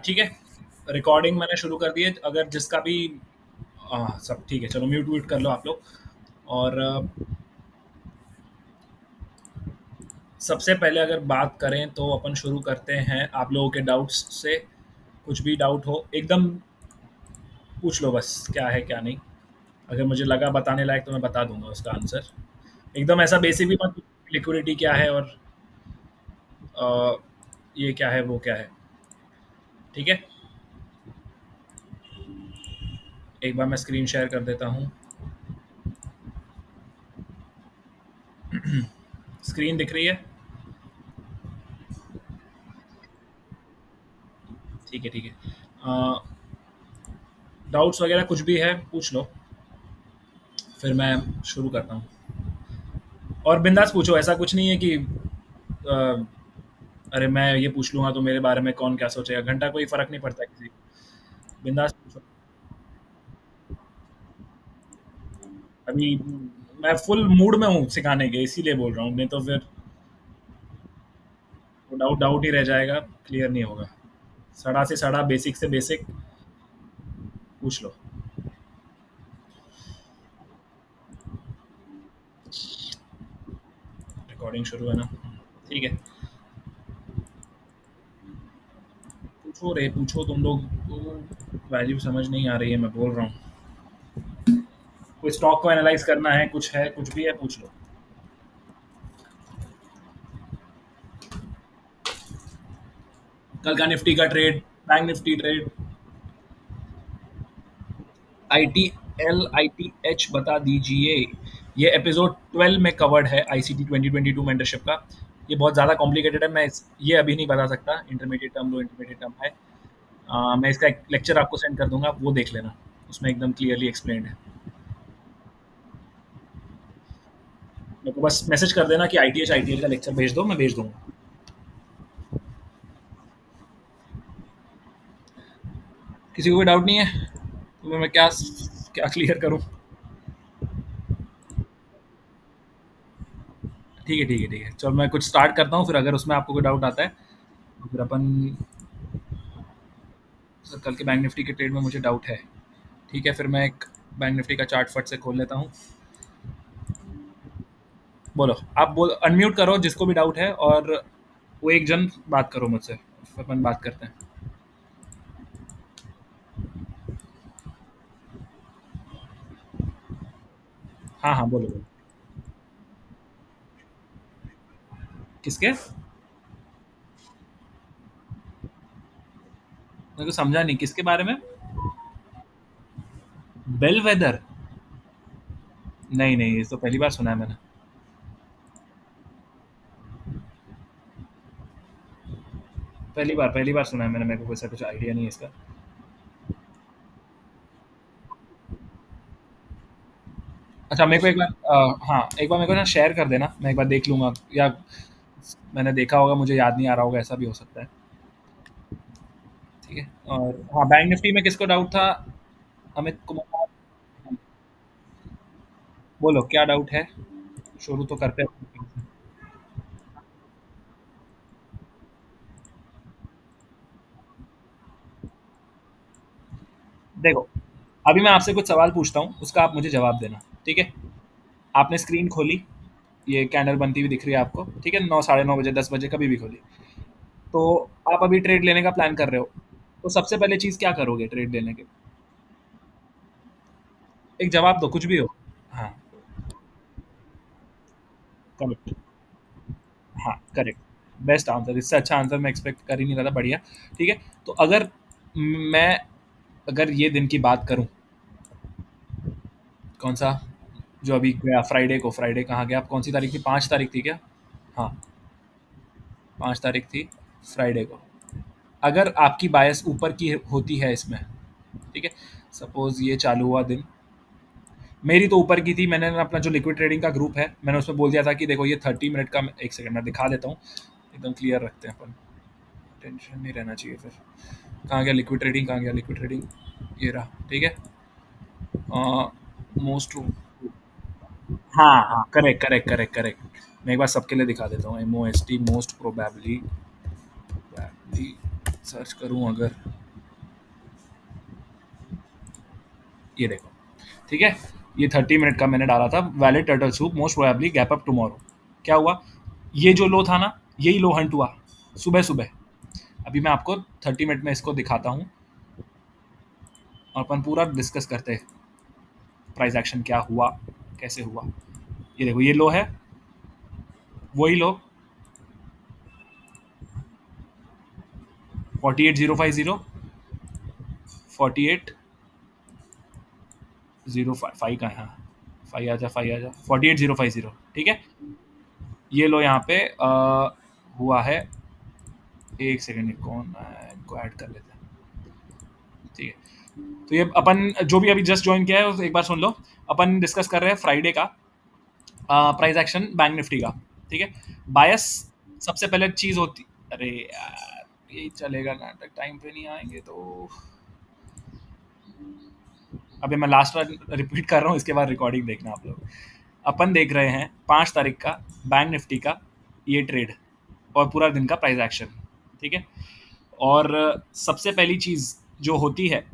ठीक है, रिकॉर्डिंग मैंने शुरू कर दी है। अगर जिसका भी सब ठीक है, चलो म्यूट व्यूट कर लो आप लोग। और सबसे पहले अगर बात करें तो अपन शुरू करते हैं आप लोगों के डाउट्स से। कुछ भी डाउट हो एकदम पूछ लो, बस क्या है क्या नहीं। अगर मुझे लगा बताने लायक तो मैं बता दूंगा उसका आंसर। एकदम ऐसा बेसिक भी मत। लिक्विडिटी क्या है और अ, ये क्या है वो क्या है। ठीक है, एक बार मैं स्क्रीन शेयर कर देता हूँ। स्क्रीन दिख रही है? ठीक है ठीक है। डाउट्स वगैरह कुछ भी है पूछ लो, फिर मैं शुरू करता हूँ। और बिंदास पूछो, ऐसा कुछ नहीं है कि अ, अरे मैं ये पूछ लूंगा तो मेरे बारे में कौन क्या सोचेगा। घंटा कोई फर्क नहीं पड़ता किसी को। बिंदास पूछो। अभी मैं फुल मूड में हूँ सिखाने के, इसीलिए बोल रहा हूँ, नहीं तो फिर वो डाउट डाउट ही रह जाएगा, क्लियर नहीं होगा। सड़ा से सड़ा, बेसिक से बेसिक पूछ लो। रिकॉर्डिंग शुरू है ना? ठीक है, पूछो रे पूछो, तुम लोग को वैल्यू समझ नहीं आ रही है, मैं बोल रहा हूँ। कोई स्टॉक को एनालाइज करना है, कुछ भी है पूछ लो। कल का निफ्टी का trade, bank Nifty trade, ITL ITH बता दीजिए। ये एपिसोड 12 में कवर्ड है, ICT 2022 मेंटरशिप का। ये बहुत ज़्यादा कॉम्प्लिकेटेड है, ये अभी नहीं बता सकता। इंटरमीडिएट टर्म, लो इंटरमीडिएट टर्म है। मैं इसका एक लेक्चर आपको सेंड कर दूंगा, वो देख लेना। उसमें एकदम क्लियरली एक्सप्लेन्ड है। मेरे को बस मैसेज कर देना कि ITH ITL का लेक्चर भेज दो, मैं भेज दूंगा। किसी को कोई डाउट नहीं है तो मैं क्या क्या क्लियर करूँ? ठीक है ठीक है ठीक है, चलो मैं कुछ स्टार्ट करता हूँ, फिर अगर उसमें आपको कोई डाउट आता है तो फिर अपन। सर कल के बैंक निफ्टी के ट्रेड में मुझे डाउट है। ठीक है, फिर मैं एक बैंक निफ्टी का चार्ट फट से खोल लेता हूँ। बोलो, आप बोल, अनम्यूट करो जिसको भी डाउट है, और वो एक जन बात करो मुझसे, फिर अपन बात करते हैं। हाँ हाँ, बोलो बोलो। किसके? मेरे को समझा नहीं, किसके बारे में? Bellwether? नहीं नहीं, ये तो पहली बार सुना है मैंने। पहली बार सुना है मैंने, मेरे को ऐसा कुछ आइडिया नहीं है इसका। अच्छा, मेरे को एक बार हाँ, एक बार मेरे को ना शेयर कर देना, मैं एक बार देख लूंगा, या मैंने देखा होगा, मुझे याद नहीं आ रहा होगा, ऐसा भी हो सकता है। ठीक है। और हाँ, बैंक निफ्टी में किसको डाउट था? अमित कुमार। बोलो क्या डाउट है, शुरू तो करते हैं। देखो, अभी मैं आपसे कुछ सवाल पूछता हूँ, उसका आप मुझे जवाब देना। ठीक है? आपने स्क्रीन खोली, ये कैंडल बनती हुई दिख रही है आपको, ठीक है? 9, साढ़े 9 बजे, 10 बजे, कभी भी खोली। तो आप अभी ट्रेड लेने का प्लान कर रहे हो, तो सबसे पहले चीज़ क्या करोगे ट्रेड लेने के? एक जवाब दो, कुछ भी हो। हाँ, करेक्ट। हाँ, करेक्ट। बेस्ट आंसर, इससे अच्छा आंसर मैं एक्सपेक्ट कर ही नहीं रहा था, बढ़िया। ठीक है, तो मैं अगर ये दिन की बात करूँ, कौन सा, जो अभी गया फ्राइडे को, फ्राइडे कहाँ गया? आप कौन सी तारीख थी, 5 तारीख थी क्या? हाँ, 5 तारीख थी फ्राइडे को। अगर आपकी बायस ऊपर की होती है इसमें, ठीक है, सपोज ये चालू हुआ दिन, मेरी तो ऊपर की थी, मैंने ना अपना जो लिक्विड ट्रेडिंग का ग्रुप है, मैंने उसमें बोल दिया था कि देखो ये 30 मिनट का, एक सेकंड मैं दिखा देता हूँ, एकदम क्लियर रखते हैं अपन। टेंशन नहीं रहना चाहिए फिर। कहाँ गया लिक्विड ट्रेडिंग, कहाँ गया लिक्विड ट्रेडिंग? ये रहा, ठीक है। मोस्ट, हाँ हाँ, करेक्ट करेक्ट करेक्ट करेक्ट। मैं एक बार सबके लिए दिखा देता हूँ, MOST, मोस्ट प्रोबेबली, सर्च करूं अगर, ये देखो, ठीक है, ये 30 मिनट का मैंने डाला था, valid turtle soup most probably gap up tomorrow. क्या हुआ, ये जो लो था ना, यही लो हंट हुआ सुबह सुबह। अभी मैं आपको 30 मिनट में इसको दिखाता हूँ और अपन पूरा डिस्कस करते हैं प्राइस एक्शन क्या हुआ, कैसे हुआ। ये देखो, ये लो है, वही लो 48,050, 48,055 का है, हाँ, 5 आ जा 48,050, ठीक है। ये लो यहाँ पे हुआ है, एक सेकेंड, कौन है, इनको ऐड कर लेते हैं, ठीक है। तो ये अपन जो भी अभी जस्ट ज्वाइन किया है उसे एक बार सुन लो। अपन डिस्कस कर रहे हैं फ्राइडे का प्राइस एक्शन बैंक निफ्टी का, ठीक है। बायस सबसे पहले चीज होती, अरे यार यही चलेगा नाटक, टाइम पे नहीं आएंगे तो। अभी मैं लास्ट बार रिपीट कर रहा हूँ, इसके बाद रिकॉर्डिंग देखना आप लोग। अपन देख रहे हैं 5 तारीख का बैंक निफ्टी का ये ट्रेड और पूरा दिन का प्राइस एक्शन, ठीक है। और सबसे पहली चीज जो होती है,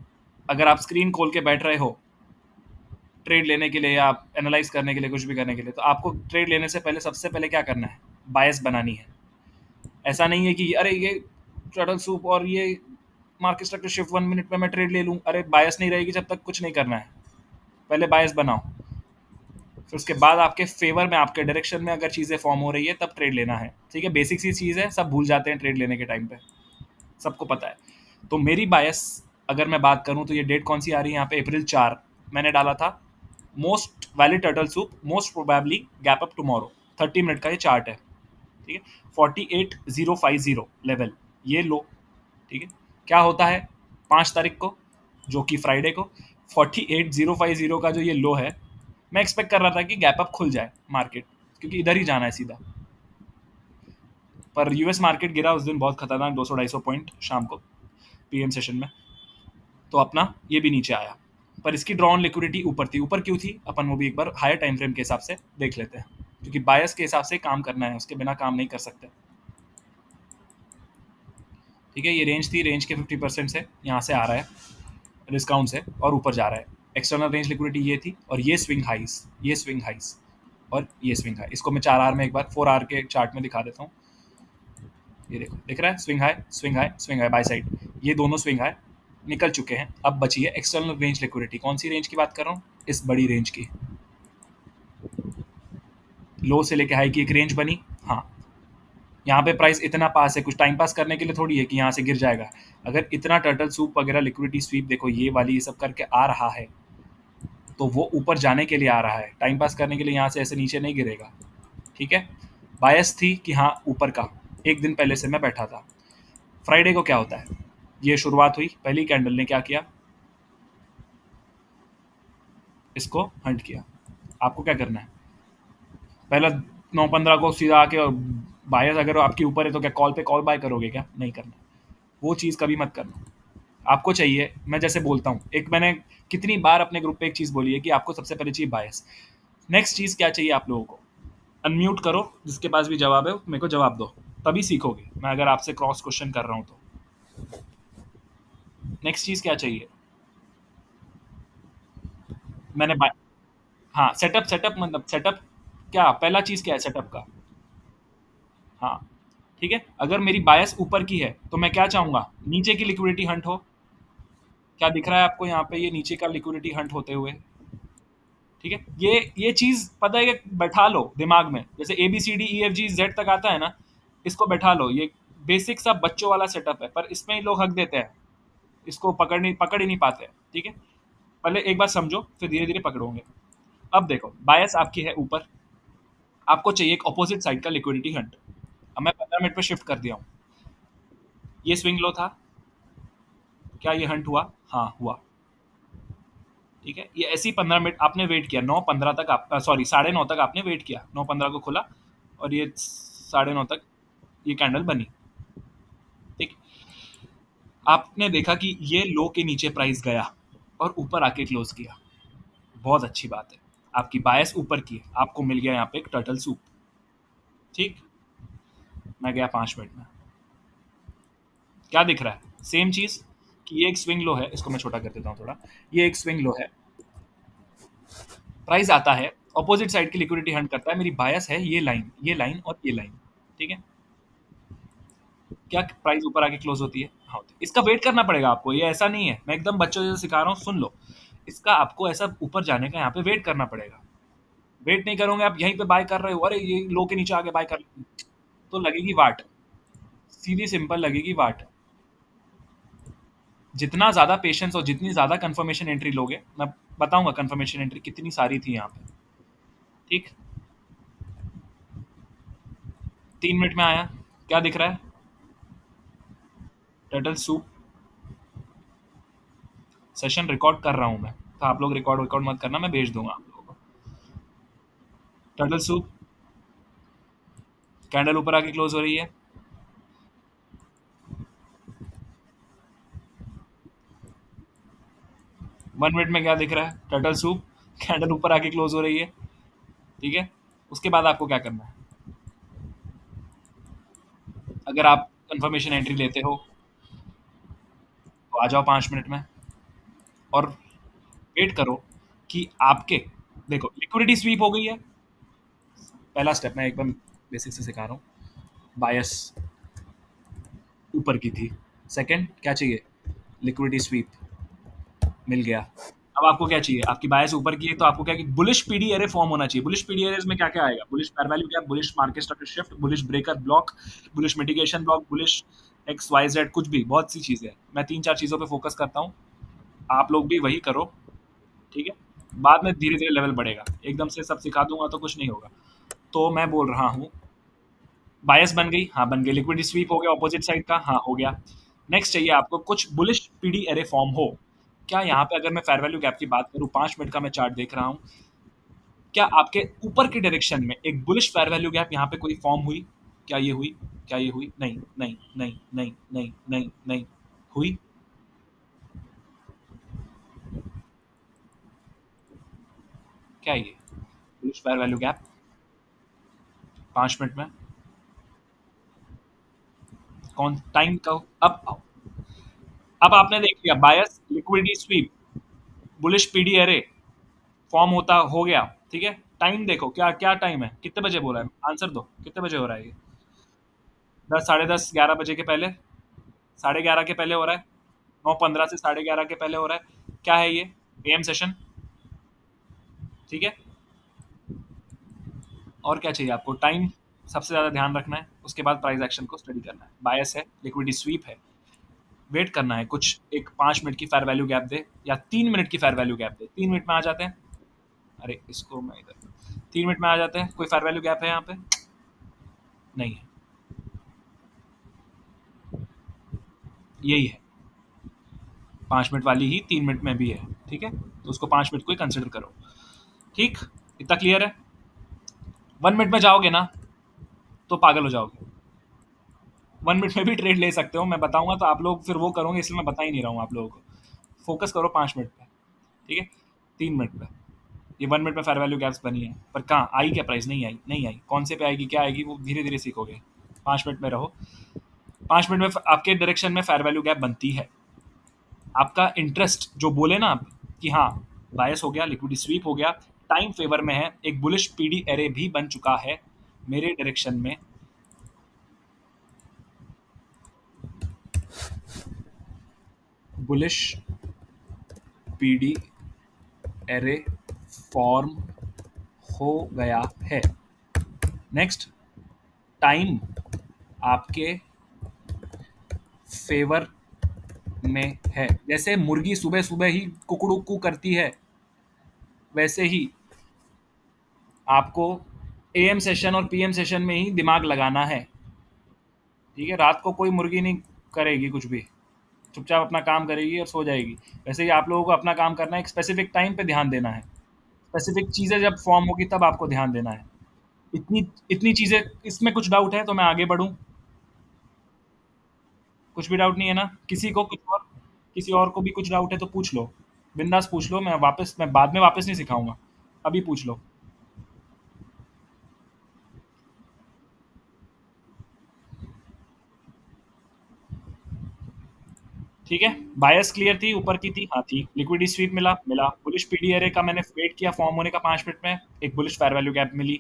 अगर आप स्क्रीन खोल के बैठ रहे हो ट्रेड लेने के लिए या आप एनालाइज करने के लिए, कुछ भी करने के लिए, तो आपको ट्रेड लेने से पहले सबसे पहले क्या करना है, बायस बनानी है। ऐसा नहीं है कि अरे ये टर्टल सूप और ये मार्केट स्ट्रक्चर शिफ्ट 1 मिनट में मैं ट्रेड ले लूँ, अरे बायस नहीं रहेगी जब तक, कुछ नहीं करना है। पहले बायस बनाओ, फिर उसके बाद आपके फेवर में, आपके डायरेक्शन में अगर चीज़ें फॉर्म हो रही है तब ट्रेड लेना है, ठीक है। बेसिक सी चीज़ है, सब भूल जाते हैं ट्रेड लेने के टाइम पे, सबको पता है। तो मेरी बायस अगर मैं बात करूं तो ये डेट कौन सी आ रही है यहाँ पे, अप्रैल 4 मैंने डाला था, most valid turtle soup most probably gap up tomorrow. 30 minute का ये चार्ट है, ठीक है। 48,050 लेवल, ये लो, ठीक है। क्या होता है 5 तारीख को, जो कि फ्राइडे को, 48,050 का जो ये लो है, मैं एक्सपेक्ट कर रहा था कि गैप अप खुल जाए मार्केट, क्योंकि इधर ही जाना है सीधा। पर यूएस मार्केट गिरा उस दिन बहुत खतरनाक, 200-250 पॉइंट शाम को पीएम सेशन में, तो अपना ये भी नीचे आया। पर इसकी ड्रॉन लिक्विडिटी ऊपर थी, ऊपर क्यों थी अपन वो भी एक बार हायर टाइम फ्रेम के हिसाब से देख लेते हैं, क्योंकि बायस के हिसाब से काम करना है, उसके बिना काम नहीं कर सकते, ठीक है। ये रेंज थी, रेंज के 50% से यहाँ से आ रहा है डिस्काउंट से और ऊपर जा रहा है। एक्सटर्नल रेंज लिक्विडिटी ये थी, और ये स्विंग हाइस, ये स्विंग हाइस और ये स्विंग हाई। इसको मैं 4 आर में एक बार 4 आर के चार्ट में दिखा देता हूँ। ये देखो, दिख रहा है, swing high swing high swing high by side, ये दोनों स्विंग हाई निकल चुके हैं। अब बची है एक्सटर्नल रेंज लिक्विडिटी। कौन सी रेंज की बात कर रहा हूँ, इस बड़ी रेंज की, लो से लेके हाई की एक रेंज बनी, हाँ। यहाँ पे प्राइस इतना पास है, कुछ टाइम पास करने के लिए थोड़ी है कि यहाँ से गिर जाएगा। अगर इतना टर्टल सूप वगैरह लिक्विडिटी स्वीप देखो, ये वाली ये सब करके आ रहा है, तो वो ऊपर जाने के लिए आ रहा है, टाइम पास करने के लिए यहाँ से ऐसे नीचे नहीं गिरेगा, ठीक है। बायस थी कि हाँ ऊपर का, एक दिन पहले से मैं बैठा था। फ्राइडे को क्या होता है, ये शुरुआत हुई, पहली कैंडल ने क्या किया, इसको हंट किया। आपको क्या करना है, पहला 9:15 को सीधा आके, और बायस अगर आपके ऊपर है तो क्या कॉल पे कॉल बाय करोगे, क्या नहीं करना, वो चीज़ कभी मत करना। आपको चाहिए, मैं जैसे बोलता हूँ, एक मैंने कितनी बार अपने ग्रुप पे एक चीज़ बोली है कि आपको सबसे पहले चाहिए बायस। नेक्स्ट चीज़ क्या चाहिए आप लोगों को, अनम्यूट करो, जिसके पास भी जवाब है मेरे को जवाब दो, तभी सीखोगे। मैं अगर आपसे क्रॉस क्वेश्चन कर रहा हूँ तो नेक्स्ट चीज़ क्या चाहिए, मैंने हाँ, सेटअप, सेटअप मतलब सेटअप, क्या पहला चीज़ क्या है सेटअप का, हाँ, ठीक है। अगर मेरी बायस ऊपर की है तो मैं क्या चाहूंगा, नीचे की लिक्विडिटी हंट हो। क्या दिख रहा है आपको यहाँ पे, ये नीचे का लिक्विडिटी हंट होते हुए, ठीक है। ये चीज पता है कि बैठा लो दिमाग में, जैसे ABCDEFGZ तक आता है ना, इसको बैठा लो। ये बेसिक सा बच्चों वाला सेटअप है, पर इसमें ही लोग हक देते हैं, इसको पकड़ ही नहीं पाते हैं, ठीक है। पहले एक बार समझो, फिर धीरे धीरे पकड़ोगे। अब देखो, बायस आपकी है ऊपर, आपको चाहिए एक ऑपोजिट साइड का लिक्विडिटी हंट। अब मैं 15 मिनट पे शिफ्ट कर दिया हूँ, ये स्विंग लो था, क्या ये हंट हुआ, हाँ हुआ, ठीक है। ये ऐसी 15 मिनट आपने वेट किया, 9:15 तक आप, सॉरी 9:30 तक आपने वेट किया, 9:15 को खुला और ये 9:30 तक ये कैंडल बनी, ठीक। आपने देखा कि ये लो के नीचे प्राइस गया और ऊपर आके क्लोज किया, बहुत अच्छी बात है, आपकी बायस ऊपर की है, आपको मिल गया यहाँ पे एक टर्टल सूप, ठीक। मैं गया 5 मिनट में, क्या दिख रहा है? सेम चीज कि ये एक स्विंग लो है, इसको मैं छोटा कर देता हूँ थोड़ा। ये एक स्विंग लो है, प्राइस आता है, ऑपोजिट साइड की लिक्विडिटी हंट करता है, मेरी बायस है ये लाइन और ये लाइन, ठीक है। क्या प्राइस ऊपर आके क्लोज होती है? हाँ होती है। इसका वेट करना पड़ेगा आपको, ये ऐसा नहीं है, मैं एकदम बच्चों जैसे सिखा रहा हूँ, सुन लो। इसका आपको ऐसा ऊपर जाने का यहाँ पे वेट करना पड़ेगा। वेट नहीं करोगे आप, यहीं पे बाय कर रहे हो, अरे ये लो के नीचे आके बाय कर, तो लगेगी वाट, सीधी सिंपल लगेगी वाट। जितना ज्यादा पेशेंस और जितनी ज्यादा कंफर्मेशन एंट्री लोगे, मैं बताऊंगा कंफर्मेशन एंट्री कितनी सारी थी यहाँ पे, ठीक। 3 मिनट में आया, क्या दिख रहा है? Turtle soup. सेशन रिकॉर्ड कर रहा हूँ मैं, तो आप लोग रिकॉर्ड रिकॉर्ड मत करना, मैं भेज दूंगा आप लोगों को। टर्टल सूप, कैंडल ऊपर आके क्लोज हो रही है। 1 मिनट में क्या दिख रहा है? टर्टल सूप, कैंडल ऊपर आके क्लोज हो रही है, ठीक है। उसके बाद आपको क्या करना है? अगर आप कंफर्मेशन एंट्री लेते हो तो आ जाओ 5 मिनट में और वेट करो कि आपके, देखो लिक्विडिटी स्वीप हो गई है, पहला स्टेप मैं एकदम बेसिक से सिखा रहा हूँ। बायस ऊपर की थी, सेकंड क्या चाहिए? लिक्विडिटी स्वीप, मिल गया। अब आपको क्या चाहिए? आपकी बायस ऊपर की है तो आपको क्या, बुलिश पीडी एरे फॉर्म होना चाहिए। बुलिश पीडी एरेज में क्या क्या आएगा? Bullish fair value gap, bullish market structure shift, bullish breaker block, bullish mitigation block, bullish X Y Z, कुछ भी, बहुत सी चीजें हैं। मैं 3-4 चीजों पे फोकस करता हूँ, आप लोग भी वही करो, ठीक है। बाद में धीरे धीरे लेवल बढ़ेगा, एकदम से सब सिखा दूंगा तो कुछ नहीं होगा। तो मैं बोल रहा हूँ, बायस बन गई, हाँ बन गई। लिक्विडिटी स्वीप हो गया ऑपोजिट साइड का, हाँ हो गया। नेक्स्ट चाहिए आपको कुछ बुलिश पीडी एरे फॉर्म हो। क्या यहाँ पे अगर मैं फेयर वैल्यू गैप की बात करूँ, 5 मिनट का मैं चार्ट देख रहा हूँ, क्या आपके ऊपर की डायरेक्शन में एक बुलिश फेयर वैल्यू गैप यहाँ पे कोई फॉर्म हुई? क्या ये हुई? क्या ये हुई? नहीं नहीं नहीं नहीं नहीं नहीं नहीं हुई। क्या ये bullish fair value gap? 5 minute में कौन टाइम का? अब आओ, अब आपने देख लिया bias liquidity sweep, bullish PD array form होता हो गया, ठीक है। टाइम देखो, क्या क्या टाइम है, कितने बजे बोला है, आंसर दो, कितने बजे हो रहा है ये? 10, 10:30, 11 बजे के पहले, 11:30 के पहले हो रहा है, 9:15 से 11:30 के पहले हो रहा है। क्या है ये? एम सेशन, ठीक है। और क्या चाहिए आपको? टाइम सबसे ज्यादा ध्यान रखना है, उसके बाद प्राइस एक्शन को स्टडी करना है। बायस है, लिक्विडिटी स्वीप है, वेट करना है, कुछ एक 5 मिनट की फेयर वैल्यू गैप दे या 3 मिनट की फेयर वैल्यू गैप दे। 3 मिनट में आ जाते हैं, अरे इसको मैं इधर, 3 मिनट में आ जाते हैं। कोई फेयर वैल्यू गैप है यहाँ पे? नहीं है, यही है 5 मिनट वाली ही, 3 मिनट में भी है, ठीक है। तो उसको 5 मिनट को ही कंसिडर करो, ठीक। इतना क्लियर है? 1 मिनट में जाओगे ना तो पागल हो जाओगे। 1 मिनट में भी ट्रेड ले सकते हो, मैं बताऊंगा तो आप लोग फिर वो करोगे, इसलिए मैं बता ही नहीं रहा हूँ आप लोगों को। फोकस करो 5 मिनट पे, ठीक है। 3 मिनट पे, ये 1 मिनट में फेयर वैल्यू गैप्स बनी है, पर कहाँ आई? क्या प्राइस नहीं आई? नहीं आई, कौन से पे आएगी, क्या आएगी, वो धीरे धीरे सीखोगे। 5 मिनट में रहो, 5 मिनट में आपके डायरेक्शन में फेयर वैल्यू गैप बनती है। आपका इंटरेस्ट जो बोले ना आप कि हाँ बायस हो गया, लिक्विडिटी स्वीप हो गया, टाइम फेवर में है, एक बुलिश पीडी एरे भी बन चुका है मेरे डायरेक्शन में, बुलिश पीडी एरे फॉर्म हो गया है। नेक्स्ट, टाइम आपके फेवर में है। जैसे मुर्गी सुबह सुबह ही कुकड़ुकू करती है, वैसे ही आपको एएम सेशन और पीएम सेशन में ही दिमाग लगाना है, ठीक है। रात को कोई मुर्गी नहीं करेगी कुछ भी, चुपचाप अपना काम करेगी और सो जाएगी। वैसे ही आप लोगों को अपना काम करना है, एक स्पेसिफिक टाइम पे ध्यान देना है, स्पेसिफिक चीज़ें जब फॉर्म होगी तब आपको ध्यान देना है। इतनी इतनी चीज़ें, इसमें कुछ डाउट है तो मैं आगे बढ़ूँ? कुछ भी डाउट नहीं है ना किसी को? कुछ और, किसी और को भी कुछ डाउट है तो पूछ लो, बिंदास पूछ लो। मैं बाद में वापस नहीं सिखाऊंगा, अभी पूछ लो। ठीक है, बायस क्लियर थी, ऊपर की थी, हाँ थी। लिक्विडिटी स्वीप मिला, मिला। बुलिश पीडी एरे का मैंने वेट किया फॉर्म होने का 5 मिनट में, एक बुलिश फेयर वैल्यू गैप मिली।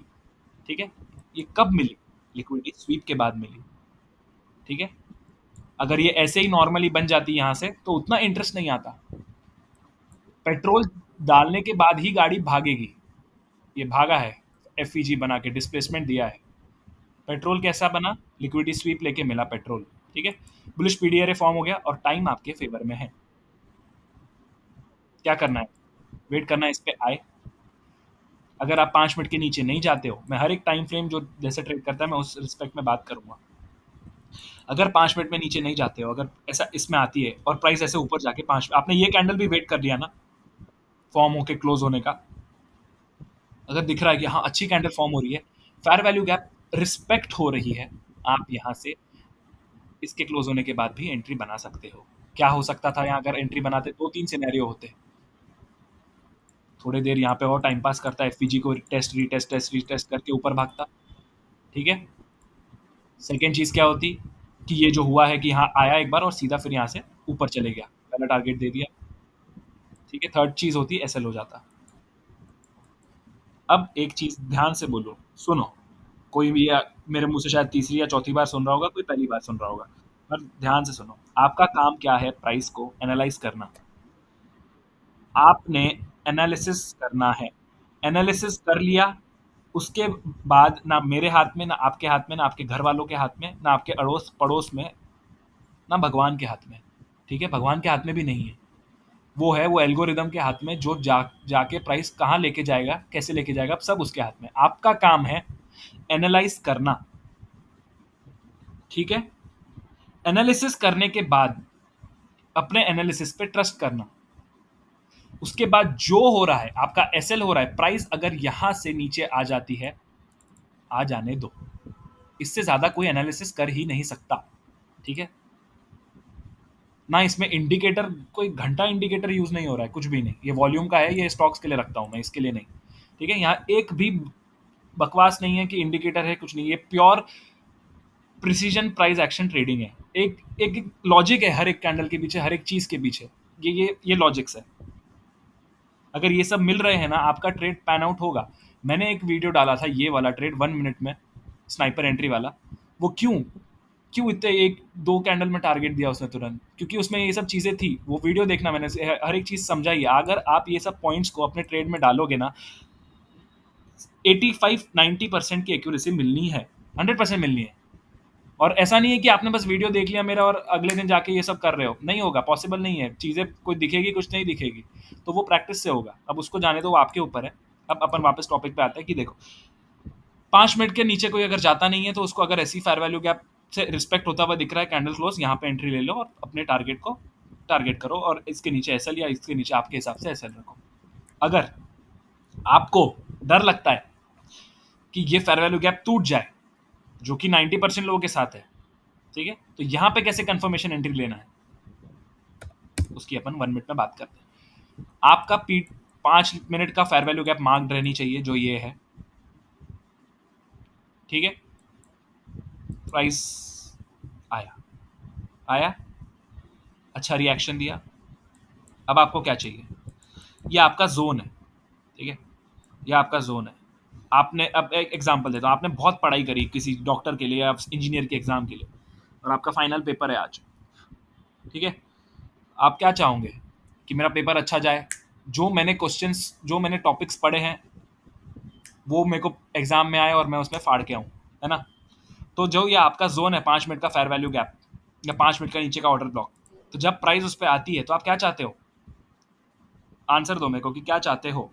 ठीक है, ये कब मिली? लिक्विडिटी स्वीप के बाद मिली। ठीक है, अगर ये ऐसे ही नॉर्मली बन जाती यहाँ से तो उतना इंटरेस्ट नहीं आता। पेट्रोल डालने के बाद ही गाड़ी भागेगी। ये भागा है, एफईजी बना के डिस्प्लेसमेंट दिया है। पेट्रोल कैसा बना? लिक्विडिटी स्वीप लेके मिला पेट्रोल। ठीक है, बुलिश पीडीआरए फॉर्म हो गया और टाइम आपके फेवर में है। क्या करना है? वेट करना है इस पे आए। अगर आप 5 मिनट के नीचे नहीं जाते हो, मैं हर एक टाइम फ्रेम जो जैसे ट्रेड करता है मैं उस रिस्पेक्ट में बात करूंगा। अगर 5 मिनट में नीचे नहीं जाते हो, अगर ऐसा इसमें आती है और प्राइस ऐसे ऊपर जाके 5, आपने ये कैंडल भी वेट कर लिया ना फॉर्म होके क्लोज होने का, अगर दिख रहा है कि हाँ अच्छी कैंडल फॉर्म हो रही है, फेयर वैल्यू गैप रिस्पेक्ट हो रही है, आप यहाँ से इसके क्लोज होने के बाद भी एंट्री बना सकते हो। क्या हो सकता था यहाँ? अगर एंट्री बनाते 2-3 सिनेरियो होते। थोड़ी देर यहाँ पे और टाइम पास करता, एफपीजी को टेस्ट रीटेस्ट टेस्ट रीटेस्ट करके ऊपर भागता। ठीक है, सेकेंड चीज क्या होती कि ये जो हुआ है कि हाँ आया एक बार और सीधा फिर यहाँ से ऊपर चले गया, पहला टारगेट दे दिया। ठीक है, थर्ड चीज होती एसएल हो जाता। अब एक चीज ध्यान से बोलो, सुनो। कोई भी मेरे मुंह से शायद तीसरी या चौथी बार सुन रहा होगा, कोई पहली बार सुन रहा होगा, पर ध्यान से सुनो। आपका काम क्या है? प्राइस को एनालाइज करना। आपने एनालिसिस करना है। एनालिसिस कर लिया, उसके बाद ना मेरे हाथ में, ना आपके हाथ में, ना आपके घर वालों के हाथ में, ना आपके अड़ोस पड़ोस में, ना भगवान के हाथ में। ठीक है, भगवान के हाथ में भी नहीं है। वो एल्गोरिदम के हाथ में, जो जाके प्राइस कहाँ लेके जाएगा, कैसे लेके जाएगा, सब उसके हाथ में। आपका काम है एनालाइज करना। ठीक है, एनालिसिस करने के बाद अपने एनालिसिस पे ट्रस्ट करना। उसके बाद जो हो रहा है, आपका एसएल हो रहा है, प्राइस अगर यहां से नीचे आ जाती है, आ जाने दो। इससे ज्यादा कोई एनालिसिस कर ही नहीं सकता। ठीक है, ना इसमें इंडिकेटर, कोई घंटा इंडिकेटर यूज नहीं हो रहा है, कुछ भी नहीं। ये वॉल्यूम का है, ये स्टॉक्स के लिए रखता हूं मैं, इसके लिए नहीं। ठीक है, यहाँ एक भी बकवास नहीं है कि इंडिकेटर है, कुछ नहीं। ये pure precision price action trading है। एक एक लॉजिक है हर एक कैंडल के पीछे, हर एक चीज के पीछे। ये लॉजिक्स है। अगर ये सब मिल रहे हैं ना, आपका ट्रेड पैन आउट होगा। मैंने एक वीडियो डाला था ये वाला ट्रेड 1 मिनट में, स्नाइपर एंट्री वाला। वो क्यों क्यों इतने एक दो कैंडल में टारगेट दिया उसने तुरंत? क्योंकि उसमें ये सब चीज़ें थी। वो वीडियो देखना, मैंने हर एक चीज़ समझाई है। अगर आप ये सब पॉइंट्स को अपने ट्रेड में डालोगे ना, 85-90% की एक्यूरेसी मिलनी है, 100% मिलनी है। और ऐसा नहीं है कि आपने बस वीडियो देख लिया मेरा और अगले दिन जाके ये सब कर रहे हो, नहीं होगा, पॉसिबल नहीं है। चीज़ें कोई दिखेगी, कुछ नहीं दिखेगी। तो वो प्रैक्टिस से होगा। अब उसको जाने दो, वो आपके ऊपर है। अब अपन वापस टॉपिक पे आते हैं कि देखो, 5 मिनट के नीचे कोई अगर जाता नहीं है तो उसको, अगर ऐसी फेयर वैल्यू गैप से रिस्पेक्ट होता हुआ दिख रहा है कैंडल क्लोज, यहाँ पे एंट्री ले लो और अपने टारगेट को टारगेट करो, और इसके नीचे एसएल या इसके नीचे आपके हिसाब से एसएल रखो। अगर आपको डर लगता है कि ये फेयर वैल्यू गैप टूट जाए, जो कि 90% लोगों के साथ है, ठीक है, तो यहाँ पे कैसे कंफर्मेशन एंट्री लेना है, उसकी अपन 1 मिनट में बात करते हैं। आपका पी 5 मिनट का फेयर वैल्यू गैप मार्क्ड रहनी चाहिए, जो ये है। ठीक है, प्राइस आया, आया, अच्छा रिएक्शन दिया। अब आपको क्या चाहिए? ये आपका जोन है। ठीक है, ये आपका जोन है। आपने, अब एक एग्जांपल देता हूँ, आपने बहुत पढ़ाई करी किसी डॉक्टर के लिए या इंजीनियर के एग्जाम के लिए, और आपका फाइनल पेपर है आज। ठीक है, आप क्या चाहोगे? कि मेरा पेपर अच्छा जाए, जो मैंने क्वेश्चंस, जो मैंने टॉपिक्स पढ़े हैं, वो मेरे को एग्जाम में आए और मैं उसमें फाड़ के आऊँ, है ना? तो जो ये आपका जोन है, 5 मिनट का फेयर वैल्यू गैप, या 5 मिनट का नीचे का ऑर्डर ब्लॉक, तो जब प्राइस उस पर आती है तो आप क्या चाहते हो? आंसर दो मेरे को कि क्या चाहते हो।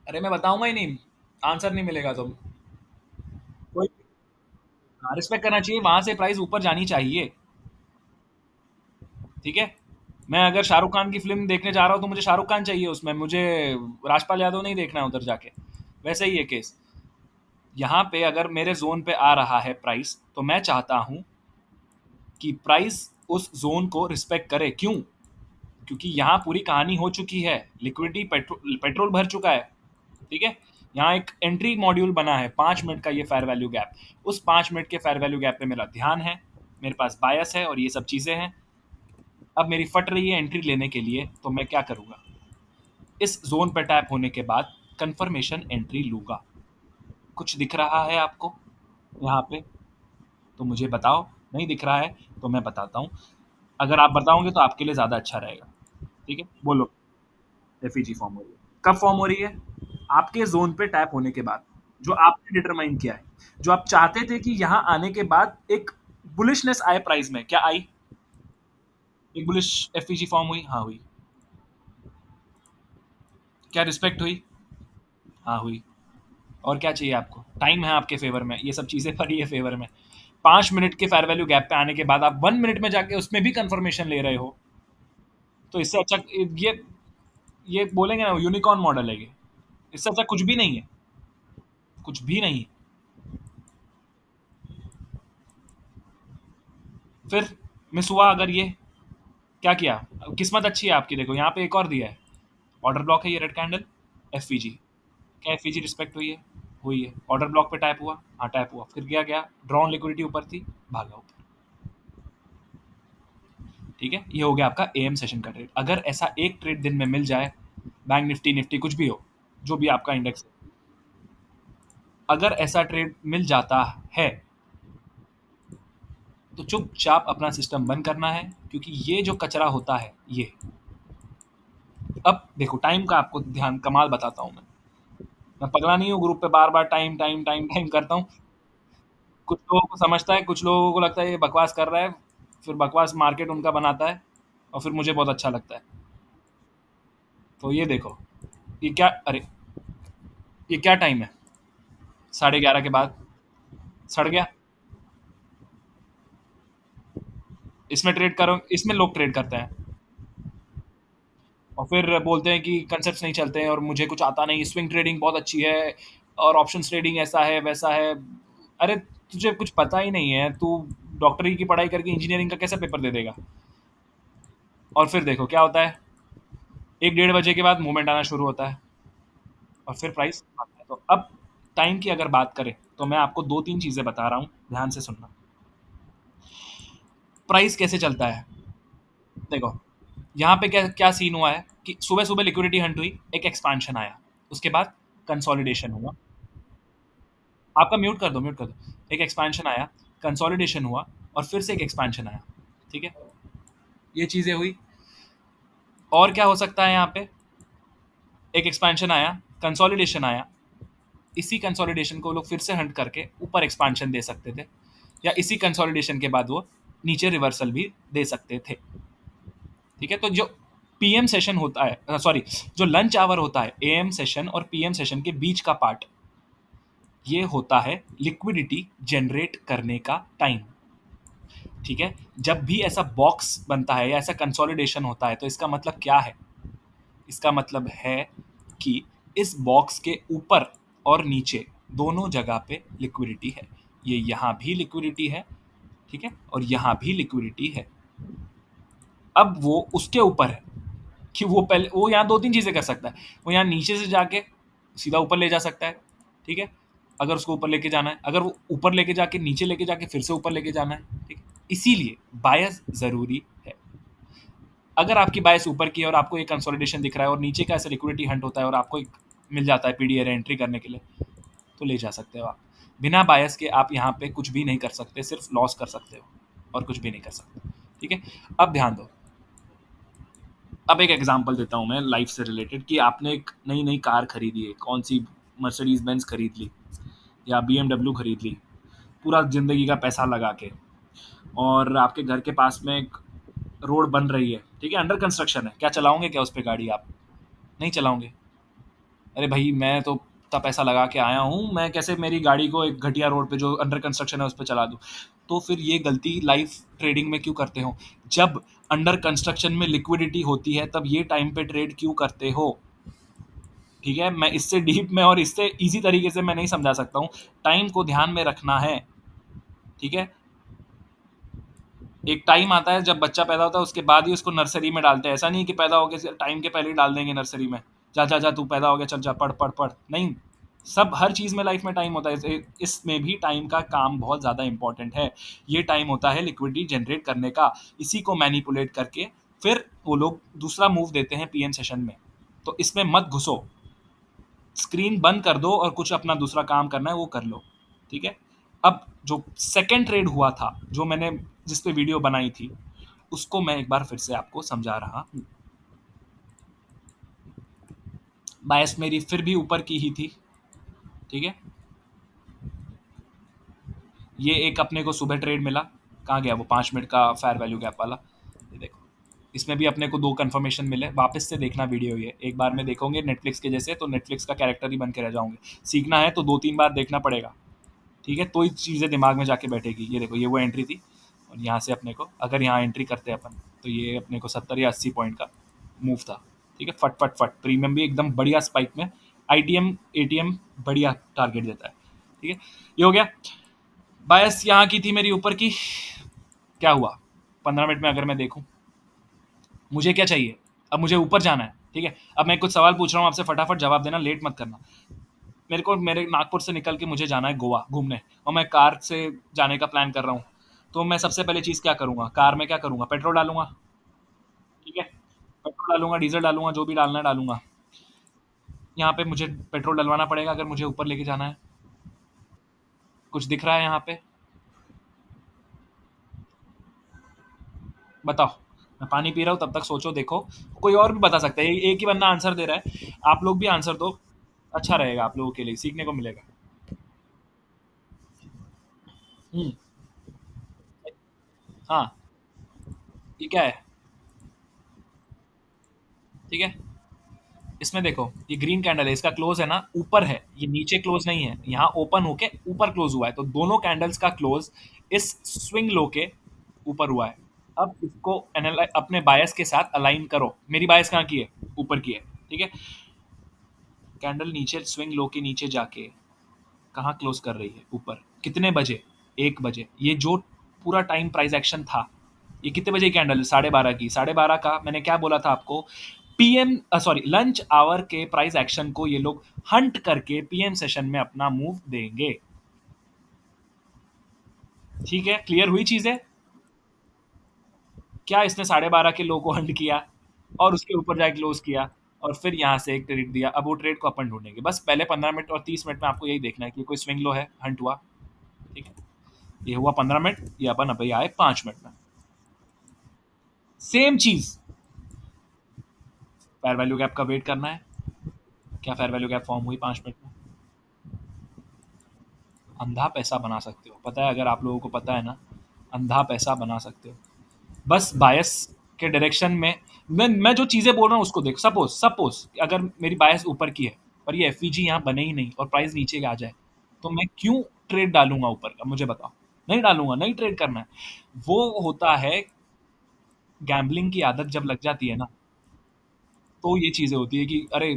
अरे मैं बताऊंगा ही नहीं, आंसर नहीं मिलेगा तो कोई। रिस्पेक्ट करना चाहिए, वहां से प्राइस ऊपर जानी चाहिए। ठीक है, मैं अगर शाहरुख खान की फिल्म देखने जा रहा हूँ तो मुझे शाहरुख खान चाहिए उसमें, मुझे राजपाल यादव नहीं देखना है उधर जाके। वैसे ही ये केस, यहाँ पे अगर मेरे जोन पे आ रहा है प्राइस, तो मैं चाहता हूँ कि प्राइस उस जोन को रिस्पेक्ट करे। क्यों? क्योंकि यहाँ पूरी कहानी हो चुकी है, लिक्विडिटी पेट्रोल भर चुका है। ठीक है, यहाँ एक एंट्री मॉड्यूल बना है 5 मिनट का, ये फेयर वैल्यू गैप। उस 5 मिनट के फेयर वैल्यू गैप पे मेरा ध्यान है, मेरे पास बायस है और ये सब चीज़ें हैं। अब मेरी फट रही है एंट्री लेने के लिए, तो मैं क्या करूँगा, इस जोन पर टैप होने के बाद कंफर्मेशन एंट्री लूँगा। कुछ दिख रहा है आपको यहाँ पे? तो मुझे बताओ। नहीं दिख रहा है तो मैं बताता हूँ। अगर आप बताओगे तो आपके लिए ज़्यादा अच्छा रहेगा। ठीक है, बोलो। एफईजी फॉर्म हो रही है। कब फॉर्म हो रही है? आपके जोन पे टैप होने के बाद, जो आपने डिटरमाइन किया है, जो आप चाहते थे कि यहाँ आने के बाद एक बुलिशनेस आए प्राइस में। क्या आई? एक बुलिश एफईजी फॉर्म हुई? हाँ हुई। क्या रिस्पेक्ट हुई? हाँ हुई। और क्या चाहिए आपको? टाइम है आपके फेवर में, ये सब चीज़ें पड़ी है फेवर में। 5 मिनट के फेयर वैल्यू गैप पे आने के बाद आप 1 मिनट में जाके उसमें भी कंफर्मेशन ले रहे हो, तो इससे अच्छा ये बोलेंगे ना यूनिकॉर्न मॉडल है ये। इससे अच्छा कुछ भी नहीं है, कुछ भी नहीं है। फिर मिस हुआ अगर ये, क्या किया? किस्मत अच्छी है आपकी, देखो यहाँ पे एक और दिया है, ऑर्डर ब्लॉक है ये रेड कैंडल, एफवीजी। क्या एफवीजी रिस्पेक्ट हुई है? हुई है। ऑर्डर ब्लॉक पे टैप हुआ? हाँ टैप हुआ। फिर क्या गया? ड्रॉन लिक्विडिटी ऊपर थी, भागा ऊपर। ठीक है, ये हो गया आपका एएम सेशन का ट्रेड। अगर ऐसा एक ट्रेड दिन में मिल जाए, बैंक निफ्टी निफ्टी कुछ भी हो, जो भी आपका इंडेक्स है, अगर ऐसा ट्रेड मिल जाता है तो चुपचाप अपना सिस्टम बंद करना है, क्योंकि ये जो कचरा होता है ये। अब देखो टाइम का आपको ध्यान कमाल बताता हूँ मैं पगला नहीं हूँ ग्रुप पे बार बार टाइम टाइम टाइम टाइम करता हूँ। कुछ लोगों को समझता है, कुछ लोगों को लगता है ये बकवास कर रहा है, फिर बकवास मार्केट उनका बनाता है और फिर मुझे बहुत अच्छा लगता है। तो ये देखो, ये क्या, अरे ये क्या टाइम है? 11:30 के बाद सड़ गया। इसमें ट्रेड करो, इसमें लोग ट्रेड करते हैं और फिर बोलते हैं कि कंसेप्ट नहीं चलते हैं और मुझे कुछ आता नहीं, स्विंग ट्रेडिंग बहुत अच्छी है और ऑप्शन ट्रेडिंग ऐसा है वैसा है। अरे तुझे कुछ पता ही नहीं है, तू डॉक्टरी की पढ़ाई करके इंजीनियरिंग का कैसे पेपर दे देगा? और फिर देखो क्या होता है, 1 डेढ़ बजे के बाद मूवमेंट आना शुरू होता है और फिर प्राइस आता है। तो अब टाइम की अगर बात करें तो मैं आपको दो तीन चीज़ें बता रहा हूँ, ध्यान से सुनना। प्राइस कैसे चलता है, देखो यहाँ पे क्या क्या सीन हुआ है कि सुबह सुबह लिक्विडिटी हंट हुई, एक एक्सपांशन आया, उसके बाद कंसोलिडेशन हुआ। आपका म्यूट कर दो, म्यूट कर दो। एक एक्सपांशन आया, कंसोलिडेशन हुआ और फिर से एक एक्सपांशन आया। ठीक है, ये चीज़ें हुई। और क्या हो सकता है यहाँ पे? एक एक्सपांशन आया, कंसोलिडेशन आया, इसी कंसोलिडेशन को लोग फिर से हंट करके ऊपर एक्सपांशन दे सकते थे, या इसी कंसोलिडेशन के बाद वो नीचे रिवर्सल भी दे सकते थे। ठीक है, तो जो पीएम सेशन होता है, सॉरी, जो लंच आवर होता है, एएम सेशन और पीएम सेशन के बीच का पार्ट, ये होता है लिक्विडिटी जनरेट करने का टाइम। ठीक है, जब भी ऐसा बॉक्स बनता है या ऐसा कंसोलिडेशन होता है तो इसका मतलब क्या है? इसका मतलब है कि इस बॉक्स के ऊपर और नीचे दोनों जगह पे लिक्विडिटी है। ये यहाँ भी लिक्विडिटी है, ठीक है, और यहाँ भी लिक्विडिटी है। अब वो उसके ऊपर है कि वो पहले, वो यहाँ दो तीन चीज़ें कर सकता है। वो यहाँ नीचे से जाके सीधा ऊपर ले जा सकता है, ठीक है, अगर उसको ऊपर लेके जाना है। अगर वो ऊपर लेके जाके नीचे लेके जाके फिर से ऊपर लेके जाना है, ठीक है। इसीलिए बायस ज़रूरी है। अगर आपकी बायस ऊपर की है और आपको एक कंसोलिडेशन दिख रहा है और नीचे का ऐसा लिक्विडिटी हंट होता है और आपको एक मिल जाता है पीडी एरिया एंट्री करने के लिए, तो ले जा सकते हो आप। बिना बायस के आप यहाँ पे कुछ भी नहीं कर सकते, सिर्फ लॉस कर सकते हो और कुछ भी नहीं कर सकते। ठीक है, अब ध्यान दो। अब एक एग्जांपल देता हूँ मैं लाइफ से रिलेटेड, कि आपने एक नई नई कार खरीदी है, कौन सी, मर्सिडीज बेंज खरीद ली या बीएमडब्ल्यू खरीद ली, पूरा ज़िंदगी का पैसा लगा के, और आपके घर के पास में एक रोड बन रही है, ठीक है, अंडर कंस्ट्रक्शन है। क्या चलाओगे क्या उस पर गाड़ी आप? नहीं चलाओगे। अरे भाई मैं तो इतना पैसा लगा के आया हूँ, मैं कैसे मेरी गाड़ी को एक घटिया रोड पे जो अंडर कंस्ट्रक्शन है उस पर चला दूँ? तो फिर ये गलती लाइफ ट्रेडिंग में क्यों करते हो? जब अंडर कंस्ट्रक्शन में लिक्विडिटी होती है तब ये टाइम पे ट्रेड क्यों करते हो? ठीक है, मैं इससे डीप में और इससे इजी तरीके से मैं नहीं समझा सकता हूँ। टाइम को ध्यान में रखना है, ठीक है। एक टाइम आता है जब बच्चा पैदा होता है, उसके बाद ही उसको नर्सरी में डालते हैं। ऐसा नहीं कि पैदा हो गया टाइम के पहले ही डाल देंगे नर्सरी में, जा जा जा तू पैदा हो गया चल जा पढ़ पढ़ पढ़, नहीं। सब हर चीज़ में लाइफ में टाइम होता है, इसमें भी टाइम का काम बहुत ज़्यादा इंपॉर्टेंट है। ये टाइम होता है लिक्विडिटी जनरेट करने का, इसी को मैनिपुलेट करके फिर वो लोग दूसरा मूव देते हैं पीएम सेशन में। तो इसमें मत घुसो, स्क्रीन बंद कर दो और कुछ अपना दूसरा काम करना है वो कर लो, ठीक है। अब जो सेकेंड ट्रेड हुआ था, जो मैंने जिस पे वीडियो बनाई थी, उसको मैं एक बार फिर से आपको समझा रहा हूँ। बायस मेरी फिर भी ऊपर की ही थी, ठीक है। ये एक अपने को सुबह ट्रेड मिला, कहाँ गया वो 5 मिनट का फेयर वैल्यू गैप वाला, ये देखो। इसमें भी अपने को 2 कंफर्मेशन मिले। वापस से देखना वीडियो, ये एक बार में देखोगे नेटफ्लिक्स के जैसे तो नेटफ्लिक्स का कैरेक्टर ही बन के रह जाओगे। सीखना है तो 2-3 बार देखना पड़ेगा, ठीक है, तो ही चीज़ें दिमाग में जाके बैठेगी। ये देखो, ये वो एंट्री थी, और यहाँ से अपने को अगर यहाँ एंट्री करते अपन तो ये अपने को 70 या 80 पॉइंट का मूव था, ठीक है। फट फट फट, प्रीमियम भी एकदम बढ़िया स्पाइक में, आईटीएम एटीएम बढ़िया टारगेट देता है, ठीक है। ये हो गया। बायस यहाँ की थी मेरी ऊपर की, क्या हुआ 15 मिनट में अगर मैं देखूँ, मुझे क्या चाहिए, अब मुझे ऊपर जाना है, ठीक है। अब मैं कुछ सवाल पूछ रहा हूँ आपसे, फटाफट जवाब देना, लेट मत करना। मेरे को मेरे नागपुर से निकल के मुझे जाना है गोवा घूमने, और मैं कार से जाने का प्लान कर रहा हूँ। तो मैं सबसे पहले चीज़ क्या करूँगा, कार में क्या करूँगा, पेट्रोल डालूंगा, ठीक है। पेट्रोल डालूंगा, डीजल डालूंगा, जो भी डालना है डालूंगा। यहाँ पे मुझे पेट्रोल डलवाना पड़ेगा अगर मुझे ऊपर लेके जाना है। कुछ दिख रहा है यहाँ पे, बताओ। मैं पानी पी रहा हूँ, तब तक सोचो, देखो कोई और भी बता सकता है, एक ही बंदा आंसर दे रहा है, आप लोग भी आंसर दो, अच्छा रहेगा, आप लोगों के लिए सीखने को मिलेगा। हम्म। हाँ, ये क्या है, ठीक है। इसमें देखो, ये ग्रीन कैंडल है, इसका क्लोज है ना ऊपर है, ये नीचे क्लोज नहीं है, यहाँ ओपन होके ऊपर क्लोज हुआ है, तो दोनों कैंडल्स का क्लोज इस स्विंग लो के ऊपर हुआ है। अब इसको अपने बायस के साथ अलाइन करो। मेरी बायस कहाँ की है, ऊपर की है, ठीक है। कैंडल नीचे स्विंग लो के नीचे जाके कहाँ क्लोज कर रही है, ऊपर, कितने बजे, 1 बजे। ये जो पूरा टाइम प्राइस एक्शन था, ये कितने बजे कैंडल है, 12:30 की। 12:30 का मैंने क्या बोला था आपको, पीएम सॉरी लंच आवर के प्राइस एक्शन को ये लोग हंट करके पीएम सेशन में अपना मूव देंगे, ठीक है। क्लियर हुई चीजें, क्या इसने 12:30 के लो को हंट किया और उसके ऊपर जाके क्लोज किया, और फिर यहाँ से एक ट्रेड दिया। अब वो ट्रेड को अपन ढूंढेंगे, बस पहले 15 मिनट और 30 मिनट में आपको यही देखना है कि कोई स्विंग लो है, हंट हुआ, ठीक है। ये हुआ 15 मिनट, ये अपन अभी आए 5 मिनट में, सेम चीज। फेयर वैल्यू गैप का वेट करना है, क्या फेयर वैल्यू गैप फॉर्म हुई 5 मिनट में। अंधा पैसा बना सकते हो, पता है, अगर आप लोगों को पता है ना, अंधा पैसा बना सकते हो, बस बायस के डायरेक्शन में। मैं जो चीज़ें बोल रहा हूँ उसको देख, सपोज सपोज अगर मेरी बायस ऊपर की है और ये एफ यहाँ बने ही नहीं और प्राइस नीचे आ जाए, तो मैं क्यों ट्रेड डालूंगा ऊपर का, मुझे बताओ। नहीं डालूंगा, नहीं ट्रेड करना है। वो होता है, गैम्बलिंग की आदत जब लग जाती है ना, तो ये चीज़ें होती है कि अरे,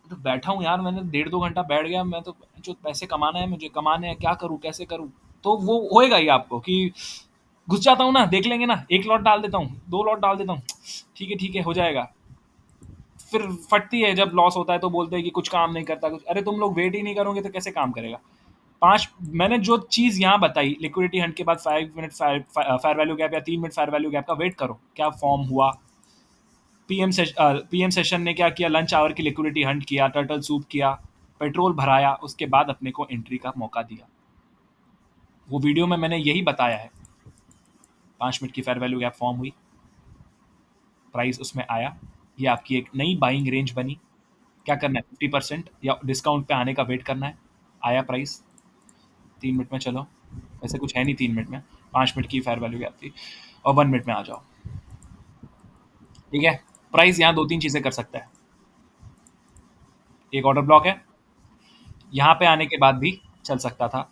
तो बैठा हूँ यार, मैंने 1.5-2 घंटा बैठ गया, मैं तो जो पैसे कमाना है, मुझे कमाने हैं, क्या करूँ कैसे करूँ। तो वो होएगा ही आपको कि घुस जाता हूँ ना, देख लेंगे ना, एक लॉट डाल देता हूँ, 2 लॉट डाल देता हूँ, ठीक है हो जाएगा। फिर फटती है जब लॉस होता है, तो बोलते हैं कि कुछ काम नहीं करता कुछ। अरे तुम लोग वेट ही नहीं करोगे तो कैसे काम करेगा। पांच, मैंने जो चीज़ यहाँ बताई, लिक्विडिटी हंट के बाद 5 मिनट फेयर वैल्यू गैप या 3 मिनट फेयर वैल्यू गैप का वेट करो, क्या फॉर्म हुआ। पीएम सेशन ने क्या किया, लंच आवर की लिक्विडिटी हंट किया, टर्टल सूप किया, पेट्रोल भराया, उसके बाद अपने को एंट्री का मौका दिया। वो वीडियो में मैंने यही बताया है। 5 मिनट की फेयर वैल्यू गैप फॉर्म हुई, प्राइस उसमें आया, ये आपकी एक नई बाइंग रेंज बनी। क्या करना है, 50% या डिस्काउंट पे आने का वेट करना है। आया प्राइस 3 मिनट में, चलो वैसे कुछ है नहीं 3 मिनट में, 5 मिनट की फेयर वैल्यू गैप थी, और 1 मिनट में आ जाओ, ठीक है। प्राइस यहाँ 2-3 चीज़ें कर सकता है। एक ऑर्डर ब्लॉक है, यहाँ पे आने के बाद भी चल सकता था।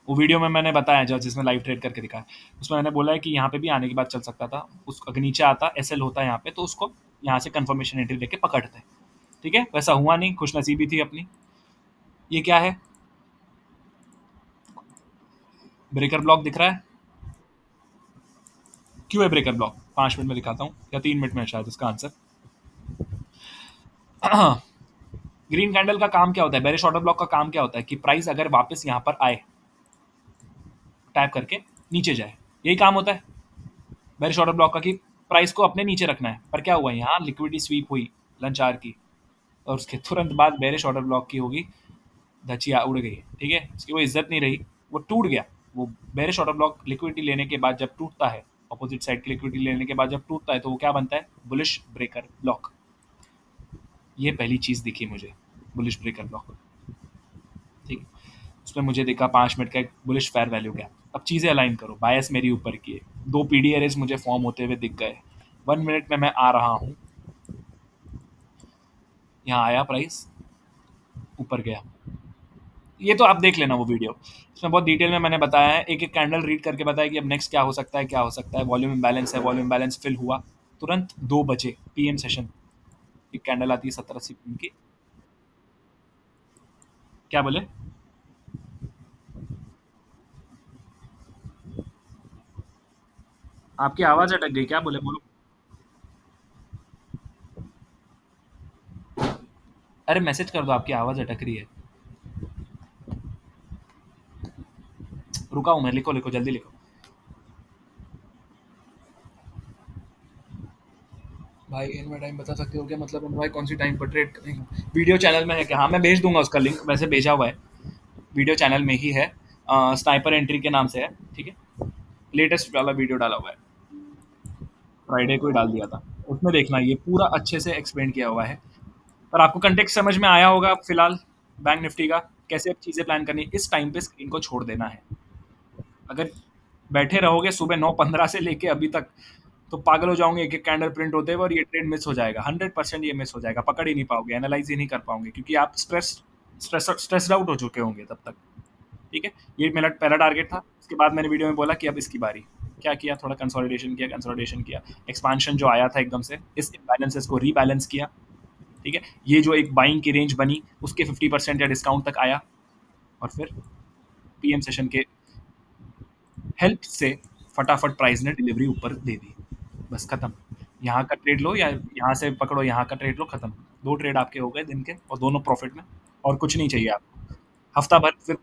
वो वीडियो में मैंने बताया जो जिसमें लाइव ट्रेड करके दिखाया, उसमें मैंने बोला है कि यहाँ पे भी आने के बाद चल सकता था। उस अगर नीचे आता एसएल होता है यहाँ पे, तो उसको यहाँ से कंफर्मेशन एंट्री लेके पकड़ते, ठीक है। वैसा हुआ नहीं, खुशनसीबी थी अपनी। ये क्या है, ब्रेकर ब्लॉक दिख रहा है, क्यों है ब्रेकर ब्लॉक, 5 मिनट में दिखाता हूँ, या 3 मिनट में शायद इसका आंसर। ग्रीन कैंडल का काम क्या होता है, बेरिश ऑर्डर ब्लॉक का काम क्या होता है कि प्राइस अगर वापस यहाँ पर आए, टैप करके नीचे जाए, यही काम होता है बेरिश ऑर्डर ब्लॉक का, कि प्राइस को अपने नीचे रखना है। पर क्या हुआ, यहाँ लिक्विडिटी स्वीप हुई लंच आवर की, और उसके तुरंत बाद बेरिश ऑर्डर ब्लॉक की होगी, धचिया उड़ गई, ठीक है, उसकी वो इज्जत नहीं रही, वो टूट गया। वो बेरिश ऑर्डर ब्लॉक लिक्विडिटी लेने के बाद जब टूटता है, अपोजिट साइड की लिक्विडिटी लेने के बाद जब टूटता है, तो वो क्या बनता है, बुलिश ब्रेकर ब्लॉक। ये पहली चीज़ दिखी मुझे, बुलिश ब्रेकर ब्लॉक, ठीक है। उसमें मुझे दिखा 5 मिनट का एक बुलिश फेयर वैल्यू गैप। अब चीज़ें अलाइन करो, बायस मेरी ऊपर की है, 2 PD एरेज मुझे फॉर्म होते हुए दिख गए, 1 मिनट में मैं आ रहा हूँ, यहाँ आया प्राइस, ऊपर गया। ये तो आप देख लेना वो वीडियो, इसमें बहुत डिटेल में मैंने बताया है, एक एक कैंडल रीड करके बताया कि अब नेक्स्ट क्या हो सकता है, क्या हो सकता है। वॉल्यूम इम्बैलेंस है, वॉल्यूम इम्बैलेंस फिल हुआ, तुरंत 2 बजे PM सेशन, एक कैंडल आती है 70-80 की। क्या बोले, आपकी आवाज़ अटक गई, क्या बोले, बोलो। अरे मैसेज कर दो, आपकी आवाज़ अटक रही है। रुका हूँ मैं, लिखो लिखो जल्दी लिखो। भाई इनमें टाइम बता सकते हो क्या, मतलब हम भाई कौन सी टाइम पर ट्रेड करेंगे, वीडियो चैनल में है क्या, हाँ मैं भेज दूंगा उसका लिंक, वैसे भेजा हुआ है, वीडियो चैनल में ही है, स्नाइपर एंट्री के नाम से है, ठीक है, लेटेस्ट वाला वीडियो डाला हुआ है, फ्राइडे को ही डाल दिया था, उसमें देखना, ये पूरा अच्छे से एक्सप्लेन किया हुआ है। पर आपको कंटेक्ट समझ में आया होगा फिलहाल, बैंक निफ्टी का कैसे अब चीज़ें प्लान करनी है, इस टाइम पे स्क्रीन को छोड़ देना है। अगर बैठे रहोगे सुबह 9:15 से लेके अभी तक, तो पागल हो जाओगे एक एक कैंडल प्रिंट होते हुए, और ये ट्रेड मिस हो जाएगा, 100% ये मिस हो जाएगा, पकड़ ही नहीं पाओगे, एनालाइज ही नहीं कर पाओगे, क्योंकि आप स्ट्रेस्ड आउट हो चुके होंगे तब तक, ठीक है। ये मेरा पहला टारगेट था, उसके बाद मैंने वीडियो में बोला कि अब इसकी बारी, क्या किया, थोड़ा कंसोलिडेशन किया, एक्सपांशन जो आया था एकदम से, इस इम्बैलेंसेस को रीबैलेंस किया, ठीक है। ये जो एक बाइंग की रेंज बनी, उसके 50% या डिस्काउंट तक आया, और फिर PM सेशन के हेल्प से फटाफट प्राइस ने डिलीवरी ऊपर दे दी, बस खत्म। यहाँ का ट्रेड लो या यहाँ से पकड़ो, यहाँ का ट्रेड लो, खत्म। 2 ट्रेड आपके हो गए दिन के, और दोनों प्रॉफिट में, और कुछ नहीं चाहिए आपको। हफ्ता भर फिर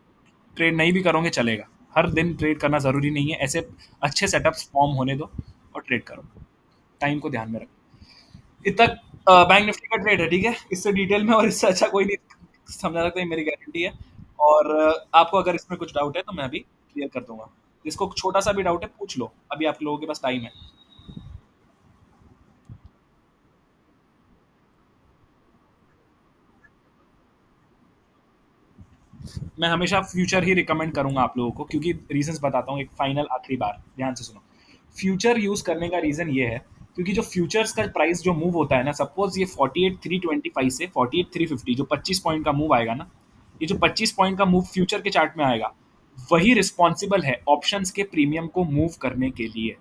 ट्रेड नहीं भी करोगे चलेगा, हर दिन ट्रेड करना ज़रूरी नहीं है, ऐसे अच्छे सेटअप्स फॉर्म होने दो और ट्रेड करो, टाइम को ध्यान में रखो। इतना बैंक निफ्टी का ट्रेड है, ठीक है, इससे डिटेल में और इससे अच्छा कोई नहीं समझा सकता, ये मेरी गारंटी है। और आपको अगर इसमें कुछ डाउट है तो मैं अभी क्लियर कर दूंगा, जिसको छोटा सा भी डाउट है पूछ लो, अभी आप लोगों के पास टाइम है। मैं हमेशा फ्यूचर ही रिकमेंड करूंगा आप लोगों को, क्योंकि रीजंस बताता हूँ, एक फाइनल आखिरी बार ध्यान से सुनो। फ्यूचर यूज करने का रीजन ये है, क्योंकि जो फ्यूचर्स का प्राइस जो मूव होता है ना, सपोज ये 48,325 से 48,350, जो 25 पॉइंट का मूव आएगा ना, ये जो 25 पॉइंट का मूव फ्यूचर के चार्ट में आएगा, वही रिस्पॉन्सिबल है ऑप्शंस के प्रीमियम को मूव करने के लिए,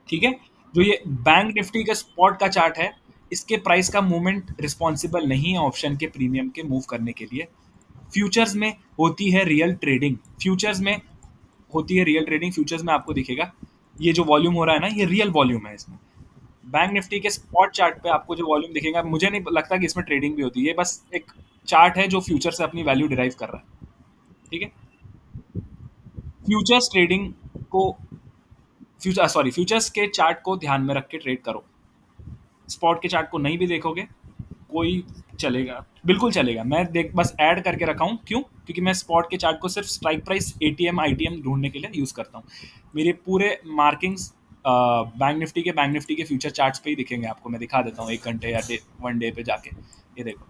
ठीक है। जो ये बैंक निफ्टी का स्पॉट का चार्ट है, इसके प्राइस का मूवमेंट रिस्पॉन्सिबल नहीं है ऑप्शन के प्रीमियम के मूव करने के लिए। फ्यूचर्स में होती है रियल ट्रेडिंग, फ्यूचर्स में होती है रियल ट्रेडिंग, फ्यूचर्स में आपको दिखेगा ये जो वॉल्यूम हो रहा है ना, ये रियल वॉल्यूम है इसमें। बैंक निफ्टी के स्पॉट चार्ट पे आपको जो वॉल्यूम दिखेगा, मुझे नहीं लगता कि इसमें ट्रेडिंग भी होती है, ये बस एक चार्ट है जो फ्यूचर से अपनी वैल्यू डिराइव कर रहा है, ठीक है। फ्यूचर्स ट्रेडिंग को, फ्यूचर्स के चार्ट को ध्यान में रख के ट्रेड करो, स्पॉट के चार्ट को नहीं भी देखोगे कोई चलेगा, बिल्कुल चलेगा। मैं देख बस ऐड करके रखा हूँ, क्यों, क्योंकि मैं स्पॉट के चार्ट को सिर्फ स्ट्राइक प्राइस ATM ITM ढूंढने के लिए यूज़ करता हूँ। मेरे पूरे मार्किंग्स बैंक निफ्टी के फ्यूचर चार्ट्स पे ही दिखेंगे आपको, मैं दिखा देता हूँ 1 घंटे या 1 डे पे जाके, ये देखो।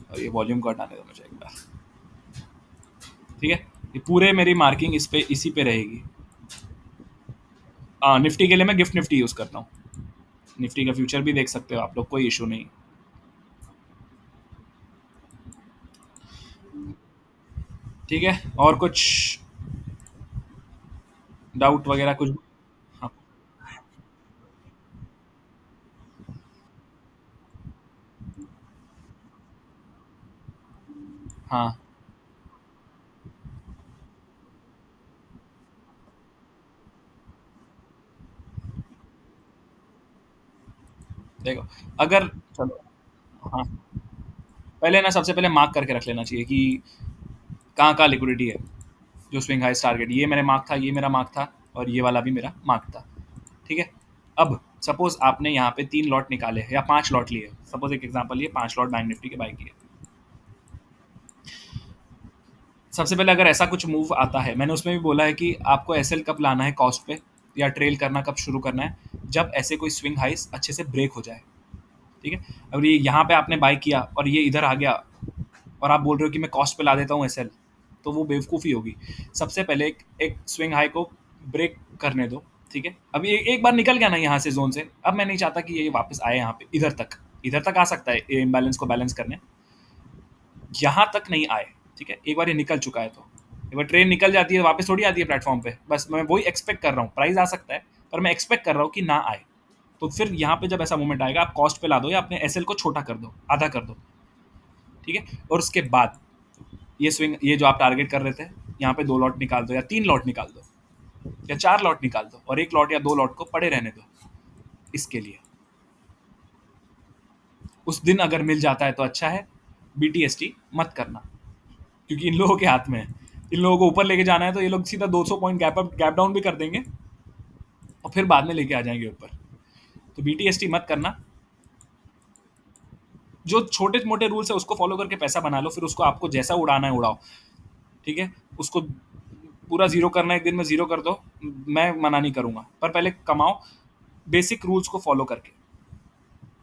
और ये वॉल्यूम को हटाने दो मुझे एक बार, ठीक है। ये पूरे मेरी मार्किंग इस पे इसी पे रहेगी। निफ्टी के लिए मैं गिफ्ट निफ्टी यूज़ करता हूँ, निफ्टी का फ्यूचर भी देख सकते हो आप लोग, कोई इशू नहीं, ठीक है। और कुछ डाउट वगैरह कुछ, हाँ, हाँ, देखो, अगर चलो हाँ, पहले ना सबसे पहले मार्क करके रख लेना चाहिए कि कहाँ-कहाँ लिक्विडिटी है, जो स्विंग हाईस टारगेट, ये मेरा मार्क था, ये मेरा मार्क था और ये वाला भी मेरा मार्क था, ठीक है? अब सपोज़ आपने यहाँ पे 3 लॉट निकाले या 5 लॉट लिए, सपोज़ एक एग्ज़ाम्पल लिए 5 लॉट बैंक निफ्टी के बाय किए। सबसे पहले अगर ऐसा कुछ मूव आता है, मैंने उसमें भी बोला है कि आपको एसएल कब लाना है कॉस्ट पे या ट्रेल करना कब शुरू करना है, जब ऐसे कोई स्विंग हाईस अच्छे से ब्रेक हो जाए, ठीक है? अब ये यहाँ पे आपने बाय किया और ये इधर आ गया और आप बोल रहे हो कि मैं कॉस्ट पे ला देता हूँ एसएल, तो वो बेवकूफ़ी होगी। सबसे पहले एक स्विंग हाई को ब्रेक करने दो, ठीक है? अब ये एक बार निकल गया ना यहाँ से ज़ोन से, अब मैं नहीं चाहता कि ये वापस आए यहाँ पे इधर तक आ सकता है ये इम्बैलेंस को बैलेंस करने, यहाँ तक नहीं आए, ठीक है? एक बार ये निकल चुका है तो। एक बार ट्रेन निकल जाती है, वापस थोड़ी आती है प्लेटफ़ॉर्म पे। बस मैं वही एक्सपेक्ट कर रहा हूँ, प्राइस आ सकता है, पर मैं एक्सपेक्ट कर रहा हूँ कि ना आए। तो फिर यहाँ पे जब ऐसा मोमेंट आएगा, आप कॉस्ट पे ला दो या अपने एसएल को छोटा कर दो, आधा कर दो, ठीक है? और उसके बाद ये जो आप टारगेट कर रहे थे, यहाँ पे 2 लॉट निकाल दो या 3 लॉट निकाल दो या 4 लॉट निकाल दो और 1 लॉट या 2 लॉट को पड़े रहने दो इसके लिए। उस दिन अगर मिल जाता है तो अच्छा है, बीटीएसटी मत करना, क्योंकि इन लोगों के हाथ में है। इन लोगों को ऊपर लेके जाना है तो ये लोग सीधा 200 पॉइंट गैप डाउन भी कर देंगे और फिर बाद में लेके आ जाएंगे ऊपर। तो बीटीएसटी मत करना। जो छोटे मोटे रूल्स है उसको फॉलो करके पैसा बना लो, फिर उसको आपको जैसा उड़ाना है उड़ाओ, ठीक है? उसको पूरा जीरो करना है एक दिन में जीरो कर दो, मैं मना नहीं करूंगा, पर पहले कमाओ बेसिक रूल्स को फॉलो करके।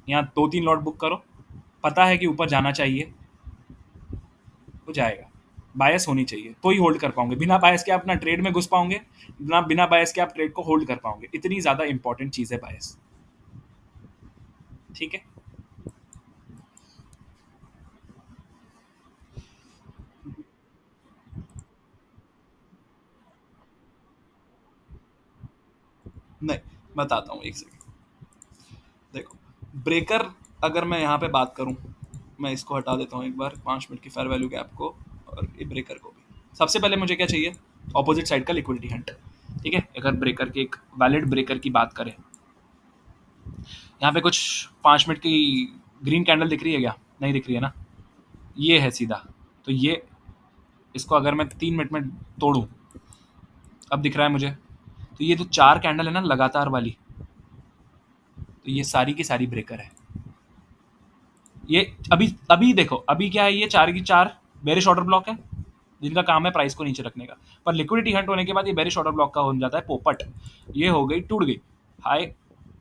यहाँ 2-3 लॉट बुक करो, पता है कि ऊपर जाना चाहिए, हो जाएगा। बायस होनी चाहिए तो ही होल्ड कर पाओगे, बिना बायस के आप अपना ट्रेड में घुस पाओगे, बिना बायस के आप ट्रेड को होल्ड कर पाओगे। इतनी ज़्यादा इंपॉर्टेंट चीज़ है बायस, ठीक है? नहीं, बताता हूँ एक सेकंड। देखो, ब्रेकर अगर मैं यहाँ पे बात करूँ, मैं इसको हटा देता हूँ एक बार 5 मिनट की फेयर वैल्यू गैप को और ये ब्रेकर को भी। सबसे पहले मुझे क्या चाहिए, ऑपोजिट साइड का लिक्विडिटी हंट, ठीक है? अगर ब्रेकर के एक वैलिड ब्रेकर की बात करें, यहाँ पे कुछ 5 मिनट की ग्रीन कैंडल दिख रही है क्या? नहीं दिख रही है ना? ये है सीधा, तो ये इसको अगर मैं 3 मिनट में तोड़ूं, अब दिख रहा है मुझे, तो ये जो 4 कैंडल है ना लगातार वाली, तो ये सारी की सारी ब्रेकर है। ये अभी अभी देखो, अभी क्या है, ये 4 की 4 बेरिश ऑर्डर ब्लॉक है जिनका काम है प्राइस को नीचे रखने का, पर लिक्विडिटी हंट होने के बाद ये बेरिश ऑर्डर ब्लॉक का हो जाता है पोपट। ये हो गई, टूट गई, हाई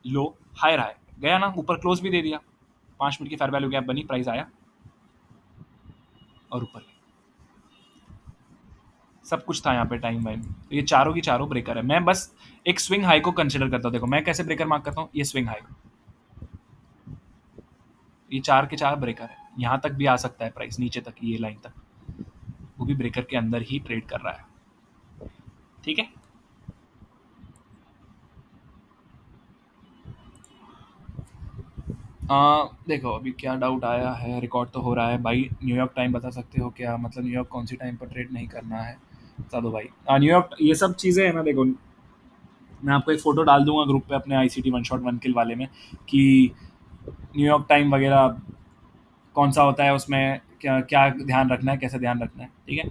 लो हाई हाई गया ना, ऊपर क्लोज भी दे दिया, 5 मिनट की फेयर वैल्यू गैप बनी, प्राइस आया और ऊपर सब कुछ था यहाँ पे टाइम वाइम। तो ये चारों की चारों ब्रेकर है। मैं बस एक स्विंग हाई को कंसिडर करता हूँ। देखो मैं कैसे ब्रेकर मार्क करता हूँ, ये स्विंग हाई, ये 4 के 4 ब्रेकर है, यहाँ तक भी आ सकता है प्राइस, नीचे तक ये लाइन तक, वो भी ब्रेकर के अंदर ही ट्रेड कर रहा है, ठीक है? देखो अभी क्या डाउट आया है, रिकॉर्ड तो हो रहा है भाई। न्यूयॉर्क टाइम बता सकते हो क्या, मतलब न्यूयॉर्क कौन सी टाइम पर ट्रेड नहीं करना है, बता दो भाई। न्यूयॉर्क ये सब चीज़ें हैं ना, देखो मैं आपको एक फ़ोटो डाल दूंगा ग्रुप पे अपने ICT वन शॉट वन किल वाले में, कि न्यूयॉर्क टाइम वगैरह कौन सा होता है, उसमें क्या क्या ध्यान रखना है, कैसे ध्यान रखना है, ठीक है?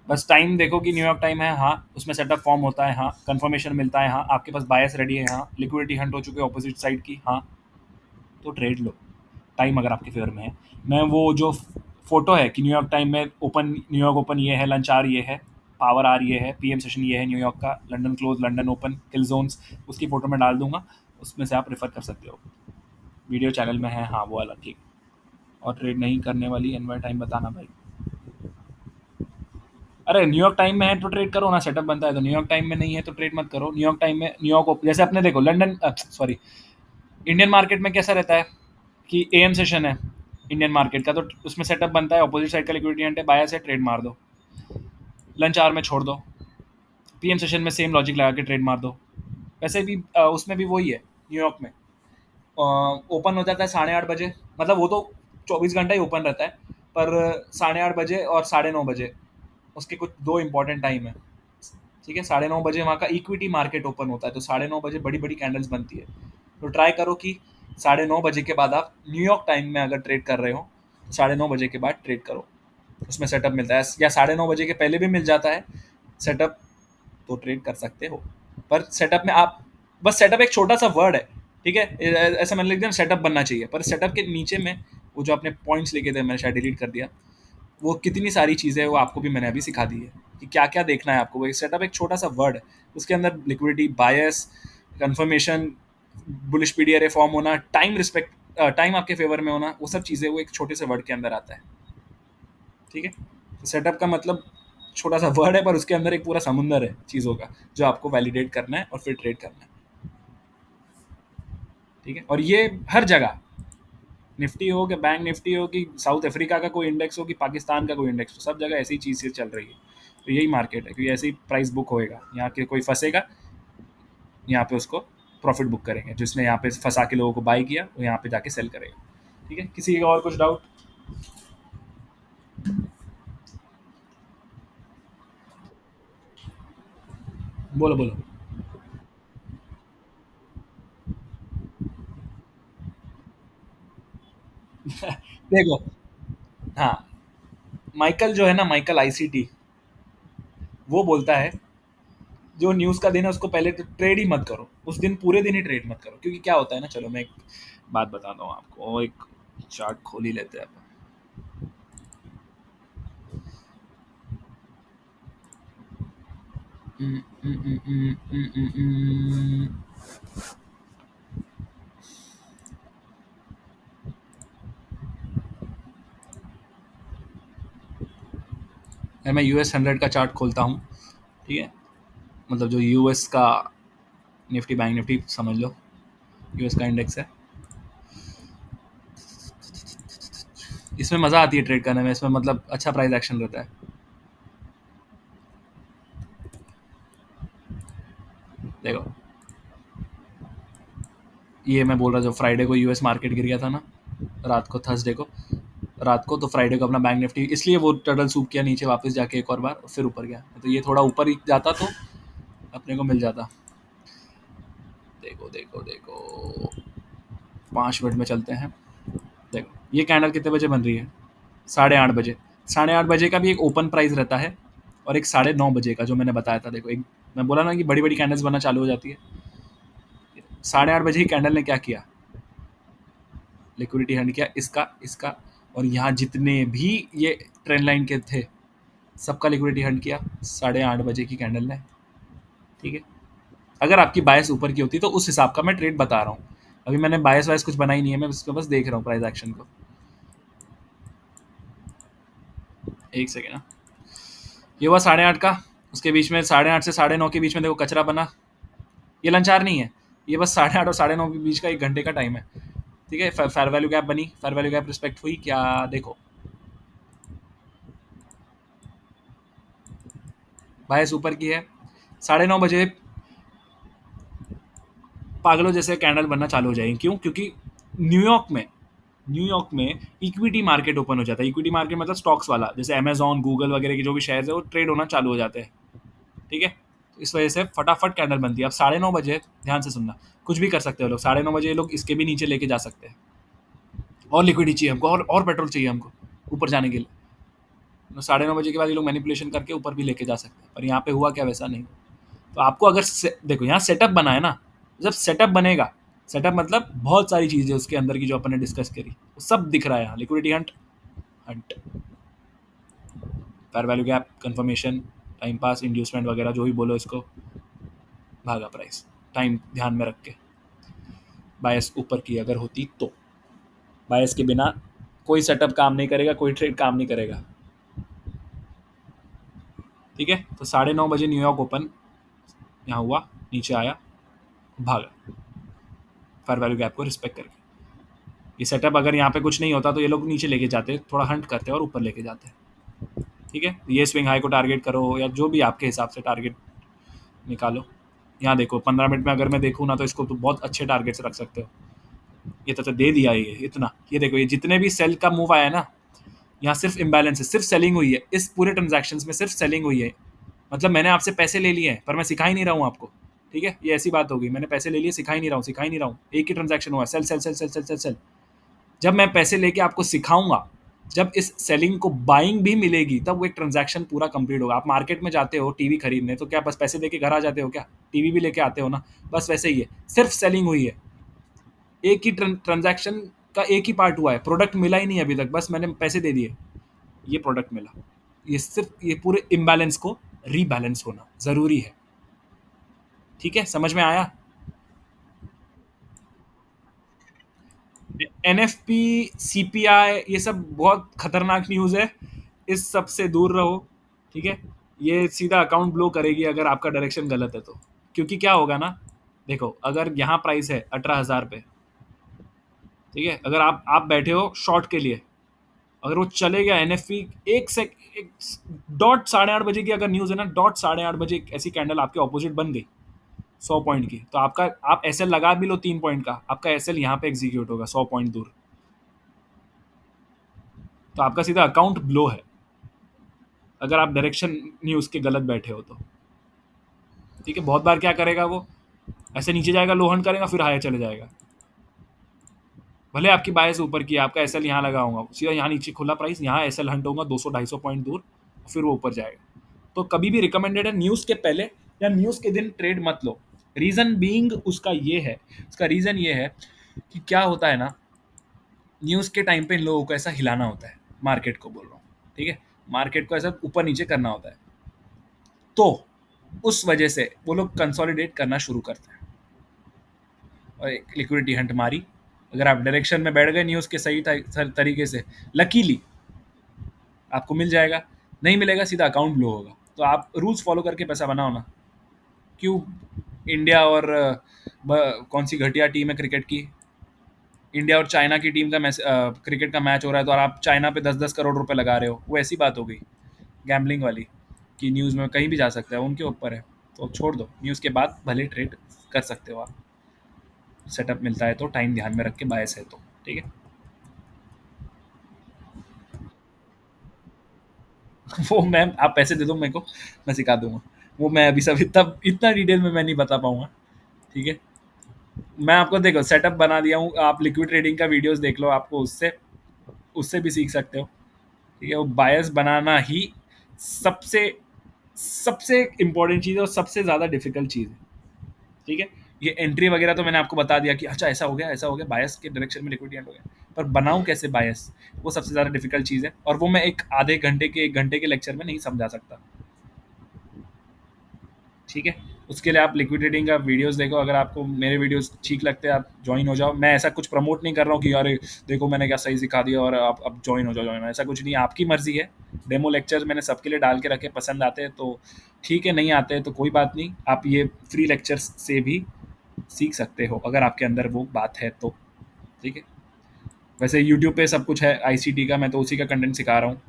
बस टाइम देखो कि न्यूयॉर्क टाइम है, हाँ उसमें सेटअप फॉर्म होता है, हाँ कंफर्मेशन मिलता है, हाँ आपके पास बायस रेडी है, हाँ लिक्विडिटी हंट हो चुके ऑपोजिट साइड की, हाँ तो ट्रेड लो, टाइम अगर आपके फेवर में है। मैं वो जो फोटो है कि न्यूयॉर्क टाइम में ओपन, न्यूयॉर्क ओपन ये है, लंच आर ये है, पावर आर ये है, PM सेशन ये है न्यूयॉर्क का, लंदन क्लोज, लंदन ओपन, किल जोन्स, उसकी फ़ोटो मैं डाल दूंगा, उसमें से आप रेफर कर सकते हो, वीडियो चैनल में है, हाँ वो वाला, ठीक। और ट्रेड नहीं करने वाली एनवाई टाइम बताना भाई। अरे न्यूयॉर्क टाइम में है तो ट्रेड करो ना, सेटअप बनता है तो। न्यूयॉर्क टाइम में नहीं है तो ट्रेड मत करो। न्यूयॉर्क टाइम में जैसे अपने देखो लंदन, सॉरी, इंडियन मार्केट में कैसा रहता है कि AM सेशन है इंडियन मार्केट का, तो उसमें सेटअप बनता है, अपोजिट साइड का लिक्विडिटी हंट है, बायस है, ट्रेड मार दो, लंच आवर में छोड़ दो, PM सेशन में सेम लॉजिक लगा के ट्रेड मार दो। वैसे भी उसमें भी वही है न्यूयॉर्क में, ओपन हो जाता है 8:30 बजे, मतलब वो तो 24 घंटा ही ओपन रहता है, पर 8:30 बजे और 9:30 बजे उसके कुछ दो इंपॉर्टेंट टाइम है, ठीक है? 9:30 बजे वहाँ का इक्विटी मार्केट ओपन होता है, तो 9:30 बजे बड़ी बड़ी कैंडल्स बनती है, तो ट्राई करो कि 9:30 बजे के बाद आप न्यूयॉर्क टाइम में अगर ट्रेड कर रहे हो तो 9:30 बजे के बाद ट्रेड करो, उसमें सेटअप मिलता है, या 9:30 बजे के पहले भी मिल जाता है सेटअप, तो ट्रेड कर सकते हो। पर सेटअप में आप, बस सेटअप एक छोटा सा वर्ड है, ठीक है, ऐसा मैंने लिख दिया सेटअप बनना चाहिए, पर सेटअप के नीचे में वो जो आपने पॉइंट्स लिखे थे, मैंने शायद डिलीट कर दिया, वो कितनी सारी चीज़ें हैं वो आपको भी मैंने अभी सिखा दी है कि क्या क्या देखना है आपको। वो सेटअप एक छोटा सा वर्ड है, उसके अंदर लिक्विडिटी, बायस, कंफर्मेशन, बुलिश पीडीआरए फॉर्म होना, टाइम रिस्पेक्ट, टाइम आपके फेवर में होना, वो सब चीज़ें वो एक छोटे से वर्ड के अंदर आता है, ठीक है। तो सेटअप का मतलब छोटा सा वर्ड है, पर उसके अंदर एक पूरा समुंदर है चीज़ों का जो आपको वैलिडेट करना है और फिर ट्रेड करना है, ठीक है। और ये हर जगह, निफ्टी हो कि बैंक निफ्टी हो कि साउथ अफ्रीका का कोई इंडेक्स हो कि पाकिस्तान का कोई इंडेक्स हो, सब जगह ऐसी चीज़ चल रही है। तो यही मार्केट है, क्योंकि ऐसे ही प्राइस बुक होएगा, यहाँ के कोई फंसेगा, यहाँ पे उसको प्रॉफिट बुक करेंगे, जिसने यहाँ पे फंसा के लोगों को बाई किया वो यहाँ पे जाके सेल करेगा, ठीक है। किसी का और कुछ डाउट? बोलो बोलो। देखो, हाँ, माइकल जो है ना, माइकल आईसीटी, वो बोलता है जो न्यूज़ का दिन है उसको पहले तो ट्रेड ही मत करो, उस दिन पूरे दिन ही ट्रेड मत करो, क्योंकि क्या होता है ना, चलो मैं एक बात बताता हूँ आपको, एक चार्ट खोल ही लेते हैं अपन। हम्म, हम्म, हम्म, हम्म, हम्म, हम्म, मैं US 100 का चार्ट खोलता हूँ, ठीक है, मतलब जो यूएस का निफ्टी, बैंक निफ्टी समझ लो, यूएस का इंडेक्स है। इसमें मज़ा आती है ट्रेड करने में, इसमें मतलब अच्छा प्राइस एक्शन रहता है। देखो, ये मैं बोल रहा जो फ्राइडे को यूएस मार्केट गिर गया था ना, रात को, थर्सडे को रात को, तो फ्राइडे को अपना बैंक निफ्टी इसलिए वो टर्टल सूप किया नीचे वापस जाके एक और बार, फिर ऊपर गया, तो ये थोड़ा ऊपर ही जाता तो अपने को मिल जाता। देखो देखो देखो, 5 मिनट में चलते हैं। देखो ये कैंडल कितने बजे बन रही है? 8:30 बजे। 8:30 बजे का भी एक ओपन प्राइस रहता है, और एक 9:30 बजे का जो मैंने बताया था। देखो, एक मैं बोला ना कि बड़ी बड़ी कैंडल्स बनना चालू हो जाती है। 8:30 बजे ही कैंडल ने क्या किया, लिक्विडिटी हंड किया, इसका इसका, और यहाँ जितने भी ये ट्रेंड लाइन के थे सबका लिक्विडिटी हंड किया 8:30 बजे की कैंडल ने, ठीक है। अगर आपकी बायस ऊपर की होती तो उस हिसाब का मैं ट्रेड बता रहा हूँ, अभी मैंने बायस वायस कुछ बनाई नहीं है, मैं इसमें बस देख रहा हूँ प्राइस एक्शन को। एक सेकेंड ना, ये हुआ 8:30 का, उसके बीच में 8:30 से 9:30 के बीच में देखो कचरा बना, ये लंचार नहीं है, ये बस 8:30 और 9:30 के बीच का 1 घंटे का टाइम है, ठीक है। फेयर वैल्यू गैप बनी, फेयर वैल्यू गैप रिस्पेक्ट हुई क्या? देखो, बायस ऊपर की है, 9:30 बजे पागलों जैसे कैंडल बनना चालू हो जाएगी। क्यों? क्योंकि न्यूयॉर्क में न्यूयॉर्क में इक्विटी मार्केट ओपन हो जाता है। इक्विटी मार्केट मतलब स्टॉक्स वाला, जैसे अमेजॉन, गूगल वगैरह के जो भी शेयर्स है वो ट्रेड होना चालू हो जाते हैं, ठीक है। तो इस वजह से फटाफट कैंडल बनती है। अब 9:30 बजे, ध्यान से सुनना, कुछ भी कर सकते हो लोग, 9:30 बजे लोग इसके भी नीचे लेके जा सकते हैं, और लिक्विडिटी चाहिए हमको, और पेट्रोल चाहिए हमको ऊपर जाने के लिए, तो 9:30 बजे के बाद ये लोग मैनिपुलेशन करके ऊपर भी लेके जा सकते हैं। पर यहाँ पे हुआ क्या? वैसा नहीं। तो आपको अगर देखो यहाँ सेटअप बना है ना, जब सेटअप बनेगा, सेटअप मतलब बहुत सारी चीज़ें उसके अंदर की जो अपन ने डिस्कस करी, वो सब दिख रहा है यहाँ। Liquidity Hunt, Hunt, fair value gap, confirmation, time pass, inducement वगैरह जो भी बोलो इसको, भागा प्राइस, टाइम ध्यान में रख के, बायस ऊपर की अगर होती तो, बायस के बिना कोई सेटअप काम नहीं करेगा, कोई ट्रेड काम नहीं करेगा, ठीक है। तो 9:30 बजे न्यूयॉर्क ओपन यहाँ हुआ, नीचे आया, भागा, फेयर वैल्यू गैप को रिस्पेक्ट करके। ये सेटअप अगर यहाँ पे कुछ नहीं होता तो ये लोग नीचे लेके जाते, थोड़ा हंट करते और ऊपर लेके जाते, ठीक है। ये स्विंग हाई को टारगेट करो, या जो भी आपके हिसाब से टारगेट निकालो। यहाँ देखो 15 मिनट में अगर मैं देखूँ ना, तो इसको तो बहुत अच्छे टारगेट से रख सकते हो। ये तो दे दिया ये इतना, ये देखो, ये जितने भी सेल का मूव आया है ना, यहाँ सिर्फ इम्बैलेंस है, सिर्फ सेलिंग हुई है, इस पूरे ट्रांजैक्शंस में सिर्फ सेलिंग हुई है। मतलब मैंने आपसे पैसे ले लिए हैं, पर मैं सिखा ही नहीं रहा हूँ आपको, ठीक है, ये ऐसी बात हो गई, मैंने पैसे ले लिए, सिखा ही नहीं रहा हूँ, सिखा ही नहीं रहा हूँ, एक ही ट्रांजैक्शन हुआ, sell sell sell sell sell sell sell. जब मैं पैसे लेके आपको सिखाऊंगा, जब इस सेलिंग को बाइंग भी मिलेगी, तब वो एक ट्रांजैक्शन पूरा कंप्लीट होगा। आप मार्केट में जाते हो टीवी खरीदने, तो क्या बस पैसे देके घर आ जाते हो क्या? टीवी भी लेके आते हो ना, बस वैसे ही है, सिर्फ सेलिंग हुई है। एक ही ट्रांजैक्शन का एक ही पार्ट हुआ है, प्रोडक्ट मिला ही नहीं अभी तक, बस मैंने पैसे दे दिए, ये प्रोडक्ट मिला। ये सिर्फ ये पूरे इम्बैलेंस को रीबैलेंस होना जरूरी है। ठीक है, समझ में आया? एनएफपी, सीपीआई, ये सब बहुत खतरनाक न्यूज़ है, इस सब से दूर रहो। ठीक है, ये सीधा अकाउंट ब्लो करेगी अगर आपका डायरेक्शन गलत है तो। क्योंकि क्या होगा ना, देखो अगर यहाँ प्राइस है 18,000 पे, ठीक है, अगर आप बैठे हो शॉर्ट के लिए, अगर वो चले गया एनएफपी, एक डॉट 8:30 बजे की अगर न्यूज़ है ना, डॉट 8:30 बजे एक ऐसी कैंडल आपके ऑपोजिट बन गई 100 पॉइंट की, तो आपका, आप एसएल लगा भी लो 3 पॉइंट का, आपका एसएल यहाँ पे एग्जीक्यूट होगा 100 पॉइंट दूर, तो आपका सीधा अकाउंट ब्लो है, अगर आप डायरेक्शन न्यूज़ के गलत बैठे हो तो। ठीक है, बहुत बार क्या करेगा वो, ऐसे नीचे जाएगा, लो हंट करेगा, फिर हायर चले जाएगा। भले आपकी बायस ऊपर की है, आपका एसएल यहाँ लगा होगा, सीधा यहाँ नीचे खुला प्राइस, यहाँ एसएल हंट होगा 200-250 पॉइंट दूर, फिर वो ऊपर जाएगा। तो कभी भी रिकमेंडेड है न्यूज़ के पहले या न्यूज़ के दिन ट्रेड मत लो। रीज़न बीइंग उसका ये है, उसका रीज़न ये है कि क्या होता है ना, न्यूज़ के टाइम पे इन लोगों को ऐसा हिलाना होता है, मार्केट को बोल रहा हूँ, ठीक है, मार्केट को ऐसा ऊपर नीचे करना होता है, तो उस वजह से वो लोग कंसोलिडेट करना शुरू करते हैं और एक लिक्विडिटी हंट मारी। अगर आप डायरेक्शन में बैठ गए न्यूज़ के सही तरीके से, लकीली आपको मिल जाएगा, नहीं मिलेगा सीधा अकाउंट ब्लो होगा। तो आप रूल्स फॉलो करके पैसा बनाओ ना। क्यों इंडिया और कौन सी घटिया टीम है क्रिकेट की, इंडिया और चाइना की टीम का क्रिकेट का मैच हो रहा है, तो और आप चाइना पे 10-10 करोड़ रुपए लगा रहे हो, वो ऐसी बात हो गई गैम्बलिंग वाली, कि न्यूज़ में कहीं भी जा सकता है, उनके ऊपर है। तो छोड़ दो, न्यूज़ के बाद भले ट्रेड कर सकते हो आप, सेटअप मिलता है तो टाइम ध्यान में रख के, बायस है तो। ठीक है। वो मैम आप पैसे दे दो मेरे को, मैं सिखा दूंगा। वो मैं अभी सब इतना इतना डिटेल में मैं नहीं बता पाऊंगा। ठीक है, मैं आपको देखो सेटअप बना दिया हूँ, आप लिक्विड ट्रेडिंग का वीडियोस देख लो, आपको उससे उससे भी सीख सकते हो। ठीक है, वो बायस बनाना ही सबसे सबसे इम्पोर्टेंट चीज़ है और सबसे ज़्यादा डिफिकल्ट चीज़ है। ठीक है, ये एंट्री वगैरह तो मैंने आपको बता दिया कि अच्छा ऐसा हो गया, ऐसा हो गया, बायस के डायरेक्शन में लिक्विडिटी एंड हो गया, पर बनाऊं कैसे बायस, वो सबसे ज़्यादा डिफिकल्ट चीज़ है, और वो मैं एक आधे घंटे के 1 घंटे के लेक्चर में नहीं समझा सकता। ठीक है, उसके लिए आप लिक्विड ट्रेडिंग का वीडियोस देखो, अगर आपको मेरे वीडियोस ठीक लगते हैं आप ज्वाइन हो जाओ। मैं ऐसा कुछ प्रमोट नहीं कर रहा हूँ कि अरे देखो मैंने क्या सही सिखा दिया और आप अब ज्वाइन हो जाओ, ज्वाइन हो, ऐसा कुछ नहीं, आपकी मर्जी है। डेमो लेक्चर्स मैंने सबके लिए डाल के रखे, पसंद आते हैं तो ठीक है, नहीं आते हैं तो कोई बात नहीं, आप ये फ्री लेक्चर्स से भी सीख सकते हो अगर आपके अंदर वो बात है तो। ठीक है, वैसे यूट्यूब पे सब कुछ है आईसीटी का, मैं तो उसी का कंटेंट सिखा रहा हूँ।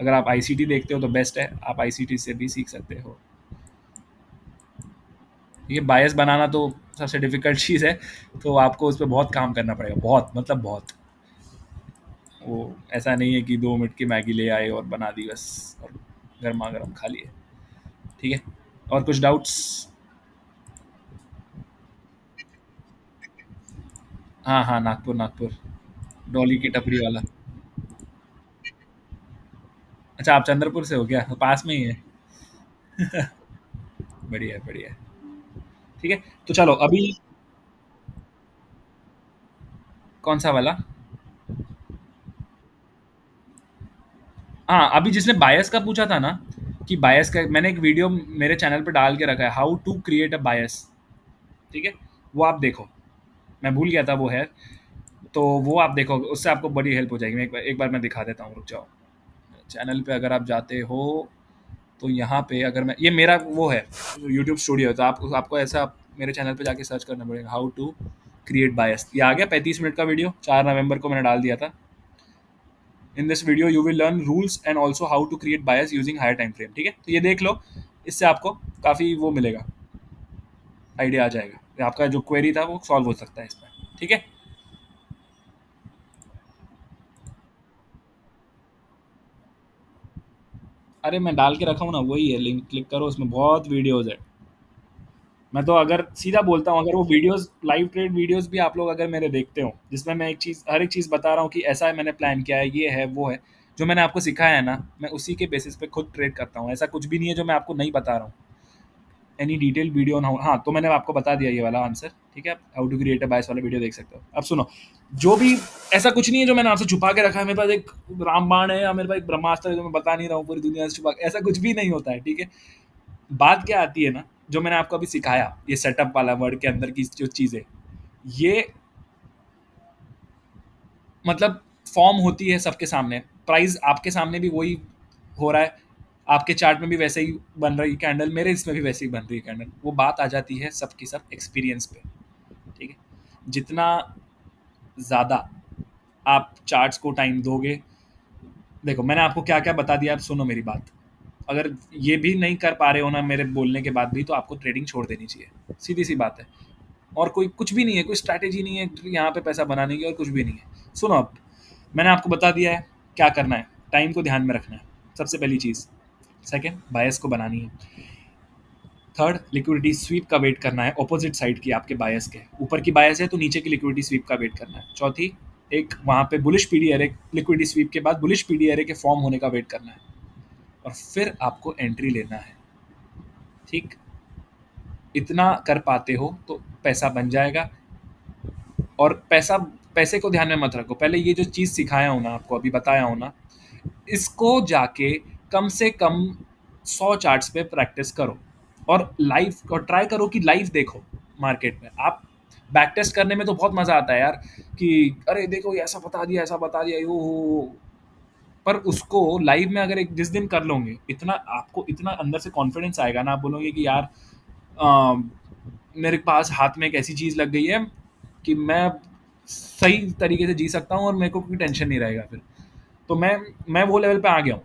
अगर आप आईसीटी देखते हो तो बेस्ट है, आप आईसीटी से भी सीख सकते हो। ये बायस बनाना तो सबसे डिफिकल्ट चीज़ है, तो आपको उस पर बहुत काम करना पड़ेगा, बहुत मतलब बहुत। वो ऐसा नहीं है कि 2 मिनट की मैगी ले आए और बना दी बस, और गर्मा गर्म खा लिए। ठीक है, और कुछ डाउट्स? हाँ हाँ, नागपुर नागपुर, डॉली की टपरी वाला। अच्छा, आप चंद्रपुर से हो क्या? तो पास में ही है। बढ़िया है, बढ़िया है। ठीक है, तो चलो अभी, कौन सा वाला? हाँ, अभी जिसने बायस का पूछा था ना, कि बायस का मैंने एक वीडियो मेरे चैनल पे डाल के रखा है, हाउ टू क्रिएट अ बायस। ठीक है, वो आप देखो, मैं भूल गया था वो है, तो वो आप देखो, उससे आपको बड़ी हेल्प हो जाएगी। मैं एक बार मैं दिखा देता हूँ, रुक जाओ। चैनल पे अगर आप जाते हो, तो यहाँ पे अगर मैं, ये मेरा वो है यूट्यूब स्टूडियो है, तो आपको ऐसा मेरे चैनल पे जाके सर्च करना पड़ेगा, हाउ टू क्रिएट बायस। ये आ गया 35 मिनट का वीडियो, 4 नवंबर को मैंने डाल दिया था। In this video you will learn rules and also how to create bias using higher time frame. ठीक है, तो ये देख लो, इससे आपको काफ़ी वो मिलेगा, आइडिया आ जाएगा, आपका जो क्वेरी था वो सॉल्व हो सकता है इसमें। ठीक है, अरे मैं डाल के रखा हूँ ना, वही है, लिंक क्लिक करो, उसमें बहुत वीडियोज़ है। मैं तो अगर सीधा बोलता हूँ, अगर वो वीडियोस, लाइव ट्रेड वीडियोस भी आप लोग अगर मेरे देखते हो, जिसमें मैं एक चीज़, हर एक चीज़ बता रहा हूँ कि ऐसा है, मैंने प्लान किया है, ये है वो है, जो मैंने आपको सिखाया है ना, मैं उसी के बेसिस पे खुद ट्रेड करता हूँ। ऐसा कुछ भी नहीं है जो मैं आपको नहीं बता रहा हूँ। एनी डिटेल वीडियो ना हो, हाँ, तो मैंने आपको बता दिया ये वाला आंसर, ठीक है? आप हाउ टू क्रिएट अ बायस वाला वीडियो देख सकते हो। अब सुनो, जो भी, ऐसा कुछ नहीं है जो मैंने आपसे छुपा के रखा है, मेरे पास एक रामबाण है या मेरे पास एक ब्रह्मास्त्र है जो मैं बता नहीं रहा हूँ पूरी दुनिया से छुपा के, ऐसा कुछ भी नहीं होता है, ठीक है? बात क्या आती है ना, जो मैंने आपको अभी सिखाया, ये सेटअप वाला वर्ड के अंदर की जो चीज़ें, ये मतलब फॉर्म होती है सबके सामने, प्राइस आपके सामने भी वही हो रहा है, आपके चार्ट में भी वैसे ही बन रही कैंडल, मेरे इसमें भी वैसे ही बन रही है कैंडल। वो बात आ जाती है सबकी सब एक्सपीरियंस पे, ठीक है? जितना ज़्यादा आप चार्ट्स को टाइम दोगे, देखो मैंने आपको क्या क्या बता दिया, आप सुनो मेरी बात। अगर ये भी नहीं कर पा रहे हो ना मेरे बोलने के बाद भी, तो आपको ट्रेडिंग छोड़ देनी चाहिए, सीधी सी बात है। और कोई कुछ भी नहीं है, कोई स्ट्रैटेजी नहीं है यहाँ पे पैसा बनाने की, और कुछ भी नहीं है। सुनो, अब मैंने आपको बता दिया है क्या करना है, टाइम को ध्यान में रखना है, सबसे पहली चीज़। सेकंड, बायस को बनानी है। थर्ड, लिक्विडिटी स्वीप का वेट करना है, ऑपोजिट साइड की, आपके बायस के ऊपर की बायस है तो नीचे की लिक्विडिटी स्वीप का वेट करना है। चौथी, एक वहाँ पे bullish PD array, liquidity SVEEP के बाद बुलिश पीडी एरे के फॉर्म होने का वेट करना है, और फिर आपको एंट्री लेना है, ठीक? इतना कर पाते हो तो पैसा बन जाएगा। और पैसे को ध्यान में मत रखो, पहले ये जो चीज़ सिखाया हूँ ना आपको, अभी बताया हूँ ना, इसको जाके कम से कम 100 चार्ट्स पे प्रैक्टिस करो, और लाइव, और ट्राई करो कि लाइव देखो मार्केट में। आप बैक टेस्ट करने में तो बहुत मज़ा आता है यार, कि अरे देखो ये ऐसा बता दिया, ऐसा बता दिया, यो हो। पर उसको लाइव में अगर एक जिस दिन कर लोगे, इतना आपको, इतना अंदर से कॉन्फिडेंस आएगा ना, आप बोलोगे कि यार मेरे पास हाथ में एक ऐसी चीज़ लग गई है कि मैं सही तरीके से जी सकता हूँ, और मेरे को कोई टेंशन नहीं रहेगा फिर। तो मैं वो लेवल पे आ गया हूँ।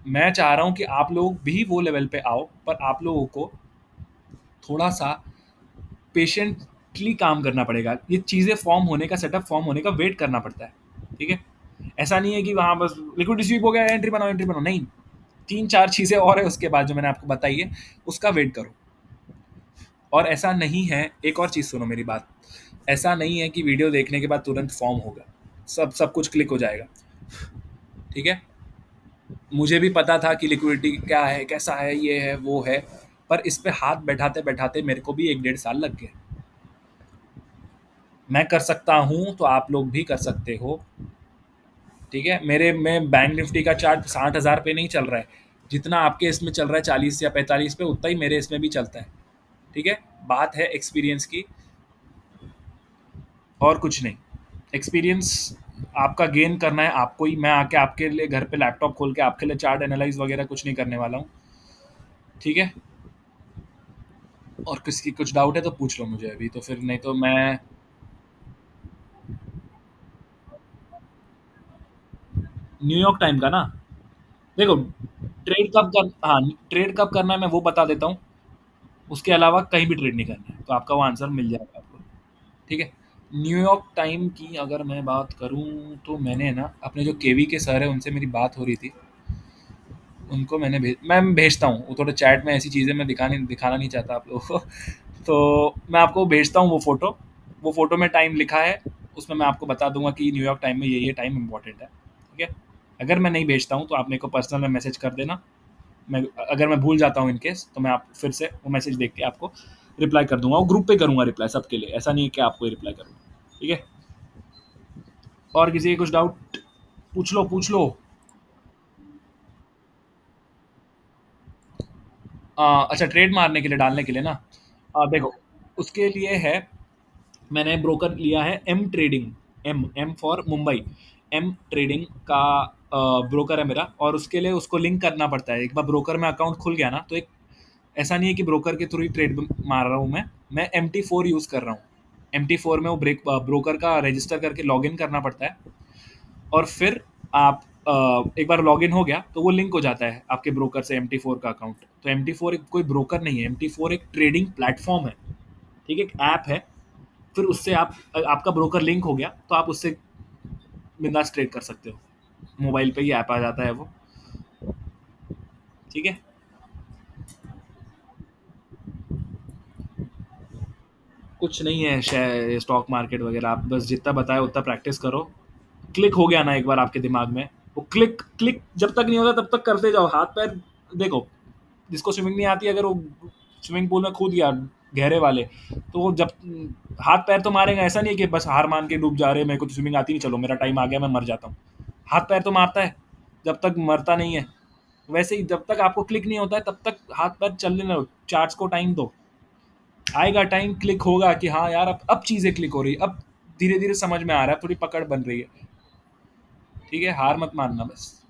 मैं चाह रहा हूँ कि आप लोग भी वो लेवल पे आओ, पर आप लोगों को थोड़ा सा पेशेंटली काम करना पड़ेगा। ये चीज़ें फॉर्म होने का, सेटअप फॉर्म होने का वेट करना पड़ता है, ठीक है? ऐसा नहीं है कि वहाँ बस लिक्विडिटी स्वीप हो गया, एंट्री बनाओ, एंट्री बनाओ, नहीं। 3-4 चीज़ें और है उसके बाद जो मैंने आपको बताई है, उसका वेट करो। और ऐसा नहीं है, एक और चीज़ सुनो मेरी बात, ऐसा नहीं है कि वीडियो देखने के बाद तुरंत फॉर्म होगा, सब कुछ क्लिक हो जाएगा, ठीक है? मुझे भी पता था कि लिक्विडिटी क्या है, कैसा है, ये है वो है, पर इस पे हाथ बैठाते बैठाते मेरे को भी 1-1.5 साल लग गए। मैं कर सकता हूँ तो आप लोग भी कर सकते हो, ठीक है? मेरे में बैंक निफ्टी का चार्ट 60,000 पे नहीं चल रहा है, जितना आपके इसमें चल रहा है 40 या 45 पे, उतना ही मेरे इसमें भी चलता है, ठीक है? बात है एक्सपीरियंस की, और कुछ नहीं। एक्सपीरियंस आपका गेन करना है आपको ही, मैं आके आपके लिए घर पे लैपटॉप खोल के आपके लिए चार्ट एनालाइज वगैरह कुछ नहीं करने वाला हूँ, ठीक है? और किसी कुछ डाउट है तो पूछ लो मुझे अभी, तो फिर नहीं तो मैं, न्यूयॉर्क टाइम का ना, देखो ट्रेड कब कर, हाँ, ट्रेड कब करना है मैं वो बता देता हूँ। उसके अलावा कहीं भी ट्रेड नहीं करना है, तो आपका वो आंसर मिल जाएगा आपको, ठीक है? न्यूयॉर्क टाइम की अगर मैं बात करूँ, तो मैंने ना अपने जो केवी के सर है उनसे मेरी बात हो रही थी, उनको मैं भेजता हूँ, वो थोड़े चैट में ऐसी चीज़ें मैं दिखाना नहीं चाहता आप लोगों को। तो मैं आपको भेजता हूँ वो फ़ोटो में टाइम लिखा है, उसमें मैं आपको बता दूंगा कि न्यूयॉर्क टाइम में ये टाइम इंपॉर्टेंट है, ठीक है? अगर मैं नहीं भेजता हूँ तो आप मेरे को पर्सनल में मैसेज कर देना। मैं, अगर मैं भूल जाता हूँ इन केस, तो मैं आप फिर से वो मैसेज देख के आपको रिप्लाई कर दूंगा, वो ग्रुप पे करूंगा रिप्लाई सबके लिए, ऐसा नहीं है कि आपको रिप्लाई करूँगा, ठीक है? और किसी के कुछ डाउट, पूछ लो पूछ लो। अच्छा, ट्रेड मारने के लिए, डालने के लिए ना, देखो उसके लिए है, मैंने ब्रोकर लिया है M trading, M M for Mumbai, M trading का ब्रोकर है मेरा, और उसके लिए उसको लिंक करना पड़ता है। एक बार ब्रोकर में अकाउंट खुल गया ना, तो एक, ऐसा नहीं है कि ब्रोकर के थ्रू ही ट्रेड मार रहा हूँ मैं MT4 यूज़ कर रहा हूँ। MT4 में वो ब्रोकर का रजिस्टर करके लॉगिन करना पड़ता है, और फिर आप एक बार लॉगिन हो गया तो वो लिंक हो जाता है आपके ब्रोकर से MT4 का अकाउंट। तो MT4 एक कोई ब्रोकर नहीं है, MT4 एक ट्रेडिंग प्लेटफॉर्म है, ठीक है? एक ऐप है। फिर उससे आप, आपका ब्रोकर लिंक हो गया तो आप उससे बिंदास ट्रेड कर सकते हो, मोबाइल पे ही ऐप आ जाता है वो, ठीक है? कुछ नहीं है शेयर स्टॉक मार्केट वगैरह, आप बस जितना बताए उतना प्रैक्टिस करो। क्लिक हो गया ना एक बार आपके दिमाग में, वो क्लिक क्लिक जब तक नहीं होता तब तक करते जाओ, हाथ पैर देखो। जिसको स्विमिंग नहीं आती, अगर वो स्विमिंग पूल में कूद गया गहरे वाले, तो वो जब हाथ पैर तो मारेगा, ऐसा नहीं है कि बस हार मान के डूब जा रहे, मेरे को तो स्विमिंग आती नहीं, चलो मेरा टाइम आ गया मैं मर जाता हूँ। हाथ पैर तो मारता है जब तक मरता नहीं है। वैसे ही जब तक आपको क्लिक नहीं होता है तब तक हाथ पैर चलने दो, चार्ट्स को टाइम दो। आएगा टाइम, क्लिक होगा कि हाँ यार अब चीज़ें क्लिक हो रही है, अब धीरे धीरे समझ में आ रहा है, थोड़ी पकड़ बन रही है। ठीक है, हार मत मानना बस।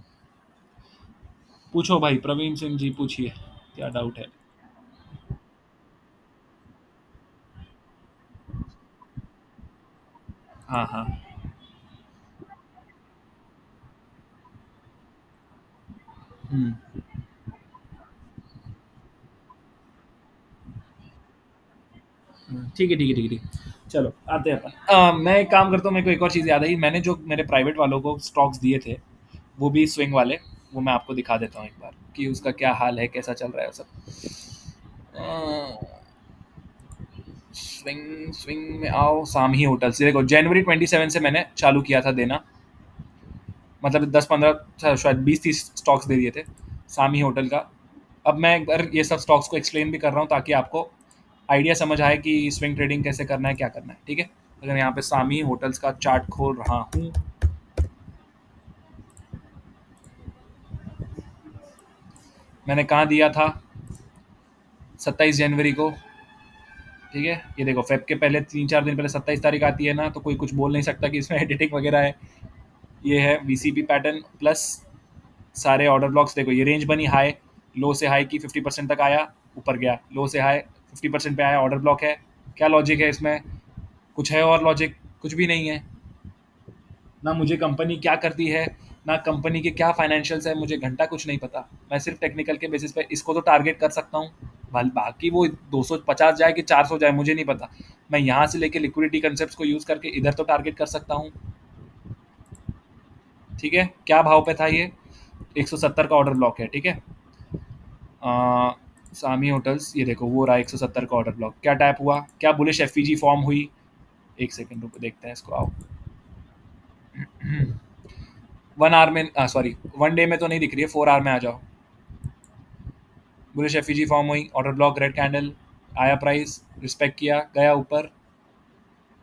पूछो भाई प्रवीण सिंह जी, पूछिए क्या डाउट है। हाँ हाँ। हम्म। ठीक है ठीक है ठीक है ठीक है। चलो आते हैं अपन। मैं एक काम करता हूँ, मेरे को एक और चीज़ याद आई, मैंने जो मेरे प्राइवेट वालों को स्टॉक्स दिए थे, वो भी स्विंग वाले, वो मैं आपको दिखा देता हूँ एक बार कि उसका क्या हाल है, कैसा चल रहा है वो सब। स्विंग स्विंग में आओ, सामही होटल्स देखो, जनवरी 27 से मैंने चालू किया था देना, मतलब 10-15 शायद 20-30 स्टॉक्स दे दिए थे सामी होटल का। अब मैं एक बार ये सब स्टॉक्स को एक्सप्लेन भी कर रहा हूँ ताकि आपको आइडिया समझ आए कि स्विंग ट्रेडिंग कैसे करना है, क्या करना है। ठीक है, अगर यहाँ पे सामी होटल्स का चार्ट खोल रहा हूँ, मैंने कहाँ दिया था, 27 जनवरी को। ठीक है, ये देखो फेब के पहले 3-4 दिन पहले 27 तारीख आती है ना, तो कोई कुछ बोल नहीं सकता कि इसमें एडिटिंग वगैरह है। ये है वीसीपी पैटर्न प्लस सारे ऑर्डर ब्लॉक्स, देखो ये रेंज बनी, हाई लो से हाई की 50% तक आया, ऊपर गया, लो से हाई 50% पे आया, ऑर्डर ब्लॉक है। क्या लॉजिक है इसमें, कुछ है और लॉजिक, कुछ भी नहीं है। ना मुझे कंपनी क्या करती है, ना कंपनी के क्या फाइनेंशियल्स है, मुझे घंटा कुछ नहीं पता। मैं सिर्फ टेक्निकल के बेसिस पे इसको तो टारगेट कर सकता हूँ, बाकी वो 250 जाए कि 400 जाए मुझे नहीं पता। मैं यहाँ से लेके लिक्विडिटी कंसेप्ट को यूज़ करके इधर तो टारगेट कर सकता हूँ। ठीक है, क्या भाव पे था ये, 170 का ऑर्डर ब्लॉक है। ठीक है, सामी होटल्स, ये देखो वो रहा 170 का ऑर्डर ब्लॉक, क्या टैप हुआ, क्या बुलिश एफईजी फॉर्म हुई। एक सेकंड रुको, देखते हैं इसको, आओ। 1 आवर में, सॉरी 1 डे में तो नहीं दिख रही है, 4 आवर में आ जाओ। बुलिश एफईजी फॉर्म हुई, ऑर्डर ब्लॉक, रेड कैंडल, आया प्राइस, रिस्पेक्ट किया, गया ऊपर।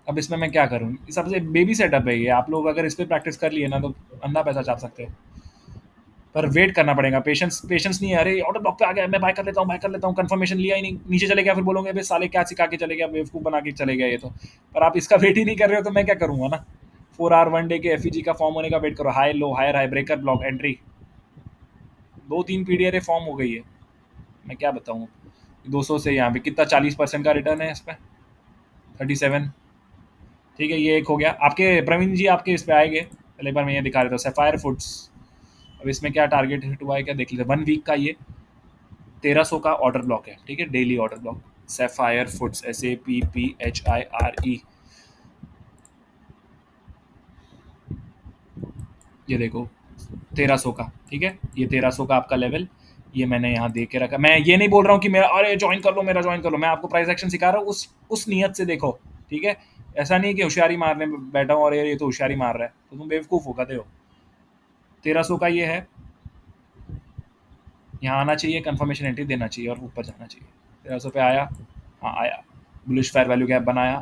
अब इसमें मैं क्या करूँ, ये सबसे बेबी सेटअप है ये, आप लोग अगर इस पर प्रैक्टिस कर लिए ना तो अंधा पैसा छाप सकते हैं। पर वेट करना पड़ेगा, पेशेंस पेशेंस नहीं है। अरे ऑर्डर ब्लॉक पे आ गया, मैं बाय कर लेता हूँ, बाय कर लेता हूँ, कंफर्मेशन लिया ही नहीं, नीचे चले गया, फिर बोलोगे भाई साले क्या सिखा के चले गया, बेवकूफ़ बना के चले गया ये तो। पर आप इसका वेट ही नहीं कर रहे हो तो मैं क्या करूँगा ना। 4 आवर 1 डे के एफईजी का फॉर्म होने का वेट करो, high low higher high, breaker block, entry, 2-3 PDR form हो गई है। मैं क्या बताऊँ, 200 से यहाँ पे कितना 40% का रिटर्न है इस पर, 37। ठीक है, ये एक हो गया आपके प्रवीण जी, आपके इस पे आएंगे, पहले एक बार मैं ये दिखा देता हूँ, सैफायर फूड्स। अब इसमें क्या टारगेट हिट हुआ है क्या देख लेते, 1 वीक का ये 1300 का ऑर्डर ब्लॉक है। ठीक है, daily order block, sapphire foods, SAPPHIRE। ये देखो 1300 का। ठीक है, ये 1300 का आपका लेवल, ये मैंने यहाँ दे के रखा। मैं ये नहीं बोल रहा हूँ कि मेरा अरे ज्वाइन कर लो, मेरा ज्वाइन कर लो, मैं आपको प्राइस एक्शन सिखा रहा हूँ उस नियत से देखो। ठीक है, ऐसा नहीं कि होशियारी मारने बैठा हूँ और ये तो होशियारी मार रहा है, तो तुम बेवकूफ़ हो, गधे हो। 1300 का ये है, यहाँ आना चाहिए, कंफर्मेशन एंट्री देना चाहिए और ऊपर जाना चाहिए। 1300 पे आया, हाँ आया, बुलिश फेयर वैल्यू गैप बनाया,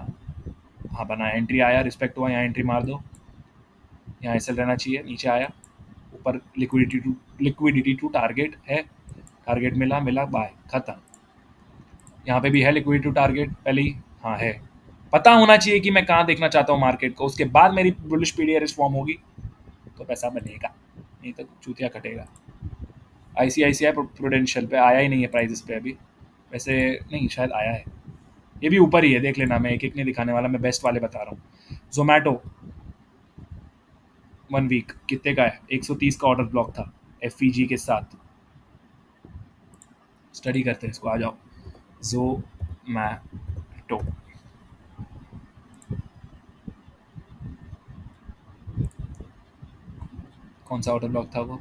हाँ बनाया, एंट्री आया, रिस्पेक्ट हुआ, यहाँ एंट्री मार दो, यहाँ एसएल रहना चाहिए, नीचे आया, ऊपर लिक्विडिटी टू टारगेट है, टारगेट मिला मिला, बाय, खत्म। यहाँ पे भी है लिक्विडिटी टू टारगेट पहले ही, हाँ है। पता होना चाहिए कि मैं कहाँ देखना चाहता हूँ मार्केट को, उसके बाद मेरी बुलिश पीडीआर फॉर्म होगी तो पैसा बनेगा, नहीं तो चूतिया कटेगा। आईसीआईसीआई प्रूडेंशियल पे आया ही नहीं है प्राइस इस पे अभी, वैसे नहीं शायद आया है, ये भी ऊपर ही है, देख लेना, मैं एक एक नहीं दिखाने वाला, मैं बेस्ट वाले बता रहा हूँ। जोमेटो 1 वीक कितने का है, 130 का ऑर्डर ब्लॉक था एफईजी के साथ। स्टडी करते हैं इसको, आ जाओ। जोमैटो, कौन सा ऑर्डर ब्लॉक था वो,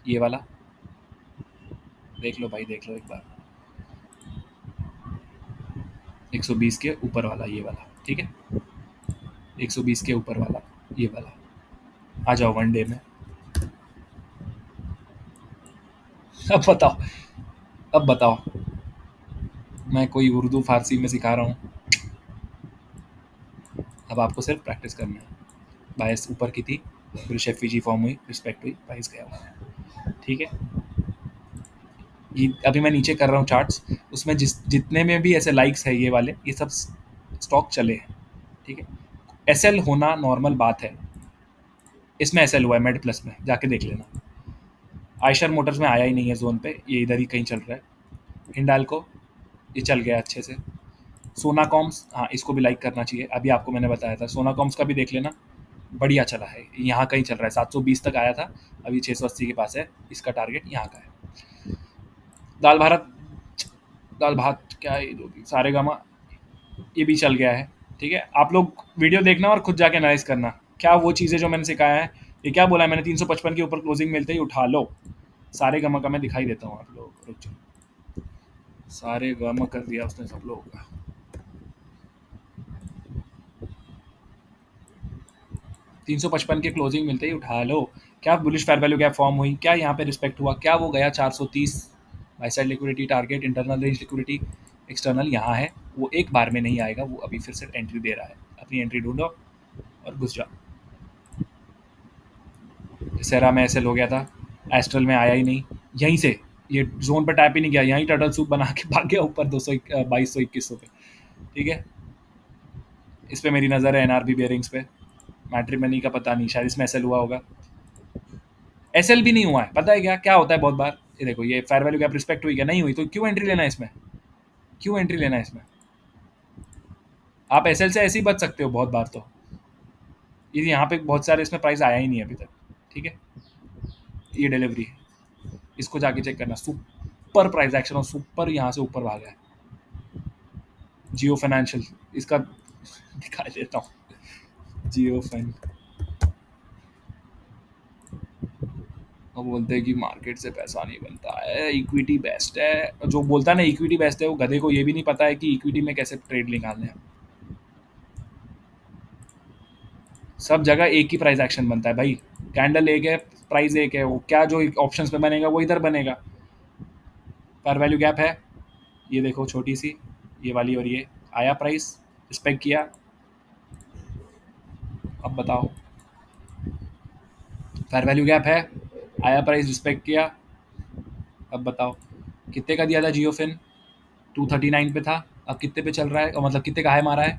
ये वाला, देख लो भाई देख लो एक बार। 120 के ऊपर वाला ये वाला, ठीक है, 120 के ऊपर वाला ये वाला। आ जाओ वन डे में। अब बताओ, अब बताओ, मैं कोई उर्दू फारसी में सिखा रहा हूँ? अब आपको सिर्फ प्रैक्टिस करना है। बायस ऊपर की थी, फिर शेफीजी फॉर्म हुई, रिस्पेक्ट हुई, प्राइस गया हुआ, ठीक है। ये अभी मैं नीचे कर रहा हूँ चार्ट्स, उसमें जितने में भी ऐसे लाइक्स है ये वाले, ये सब स्टॉक चले हैं, ठीक है। एसएल होना नॉर्मल बात है, इसमें एसएल हुआ है मेड प्लस में, जाके देख लेना। आयशर मोटर्स में आया ही नहीं है जोन पे, ये इधर ही कहीं चल रहा है। हिंडाल्को ये चल गया अच्छे से। सोना कॉम्स, हाँ इसको भी लाइक करना चाहिए, अभी आपको मैंने बताया था। सोना कॉम्स का भी देख लेना, बढ़िया चला है, यहाँ कहीं चल रहा है, 720 तक आया था, अभी 680 के पास है, इसका टारगेट यहाँ का है। दाल भारत, दाल भात क्या है, जो भी सारे गामा, ये भी चल गया है, ठीक है। आप लोग वीडियो देखना और खुद जाके एनालाइज करना, क्या वो चीज़ें जो मैंने सिखाया है। ये क्या बोला है मैंने, 355 के ऊपर क्लोजिंग मिलते ही उठा लो। सारे गमा का मैं दिखाई देता हूँ आप लोगों को, रुक जाओ। सारे गमा कर दिया उसने सब लोगों का। 355 के क्लोजिंग मिलते ही उठा लो। क्या bullish fair value gap form हुई, क्या यहाँ पे रिस्पेक्ट हुआ, क्या वो गया 430 by side liquidity target, internal range liquidity, external यहाँ है, वो एक बार में नहीं आएगा, वो अभी फिर से एंट्री दे रहा है, अपनी एंट्री ढूंढो और घुस जाओ। सेरा में ऐसे हो गया था, एस्ट्रल में आया ही नहीं, यहीं से ये जोन पर टैप ही नहीं किया, यहीं टर्टल सूप बना के भाग गया ऊपर 200 2200 पे, ठीक है। इस पे मेरी नज़र है, एनआरबी बेयरिंग्स पे। मैट्रिमनी का पता नहीं, शायद इसमें एसएल हुआ होगा। एसएल भी नहीं हुआ है, पता है क्या क्या होता है बहुत बार, ये देखो ये फेयर वैल्यू गैप रिस्पेक्ट हुई क्या, नहीं हुई, तो क्यों एंट्री लेना है इसमें, क्यों एंट्री लेना है इसमें। आप एसएल से ऐसे ही बच सकते हो बहुत बार, तो ये यहाँ पे बहुत सारे इसमें प्राइस आया ही नहीं अभी तक, ठीक है। ये डिलीवरी है, इसको जाके चेक करना, सुपर प्राइस एक्शन और सुपर यहाँ से ऊपर भागा है। जियो फाइनेंशियल, इसका दिखाई देता हूँ, जियो फाइन। वो बोलते हैं कि मार्केट से पैसा नहीं बनता है, इक्विटी बेस्ट है। जो बोलता है ना इक्विटी बेस्ट है, वो गधे को ये भी नहीं पता है कि इक्विटी में कैसे ट्रेड निकालने हैं। सब जगह एक ही प्राइस एक्शन बनता है भाई, कैंडल एक है, प्राइस एक है, वो क्या जो ऑप्शंस पे बनेगा वो इधर बनेगा। फेयर वैल्यू गैप है, ये देखो छोटी सी, ये वाली, और ये आया प्राइस, रिस्पेक्ट किया। अब बताओ, फेयर वैल्यू गैप है, आया प्राइस, रिस्पेक्ट किया। अब बताओ कितने का दिया था जियो फिन, 239 पे था, अब कितने पे चल रहा है, मतलब कितने का हाई मारा है,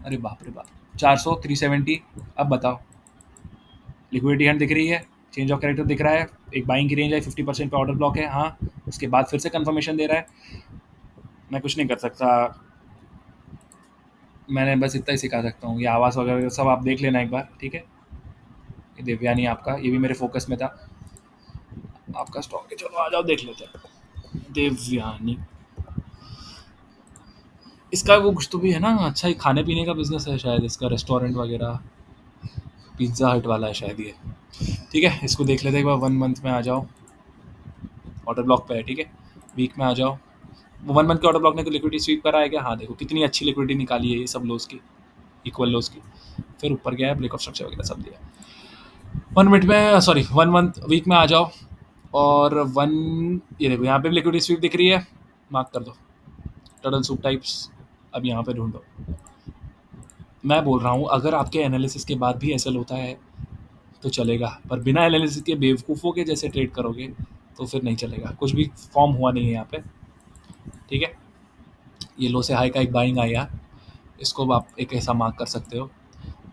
अरे बाप रे बाप, 400, 370। अब बताओ, लिक्विडिटी हैंड दिख रही है, चेंज ऑफ कैरेक्टर दिख रहा है, एक बाइंग की रेंज है, 50% पे ऑर्डर ब्लॉक है, हाँ। उसके बाद फिर से कंफर्मेशन दे रहा है। मैं कुछ नहीं कर सकता, मैंने बस इतना ही सिखा सकता हूँ, ये आवाज़ वगैरह सब आप देख लेना एक बार, ठीक है। ये देवयानी आपका, ये भी मेरे फोकस में था, आपका स्टॉक है, चलो आ जाओ देख लेते हैं। देवयानी, इसका वो कुछ तो भी है ना, अच्छा ही खाने पीने का बिजनेस है शायद इसका, रेस्टोरेंट वगैरह, पिज्ज़ा हट वाला है शायद ये, ठीक है। इसको देख लेते हैं एक बार, 1 मंथ में आ जाओ, ऑर्डर ब्लॉक पे है, ठीक है। वीक में आ जाओ, वो 1 मंथ के ऑर्डर ब्लॉक ने तो लिक्विडिटी स्वीप करा है क्या, हाँ देखो कितनी अच्छी लिक्विडिटी निकाली है ये सब लोस की, इक्वल लोस की, फिर ऊपर गया है, ब्रेक ऑफ स्ट्रक्चर वगैरह सब दिया। 1 मिनट में, सॉरी 1 मंथ वीक में आ जाओ, और वन, ये देखो यहाँ पे भी लिक्विडिटी स्वीप दिख रही है, मार्क कर दो, टर्टल सूप टाइप्स। अब यहाँ पे ढूंढो, मैं बोल रहा हूँ अगर आपके एनालिसिस के बाद भी एसएल होता है तो चलेगा, पर बिना एनालिसिस के बेवकूफ़ों के जैसे ट्रेड करोगे तो फिर नहीं चलेगा, कुछ भी फॉर्म हुआ नहीं है यहाँ पे, ठीक है। ये लो से हाई का एक बाइंग आया, इसको आप एक ऐसा मार्क कर सकते हो,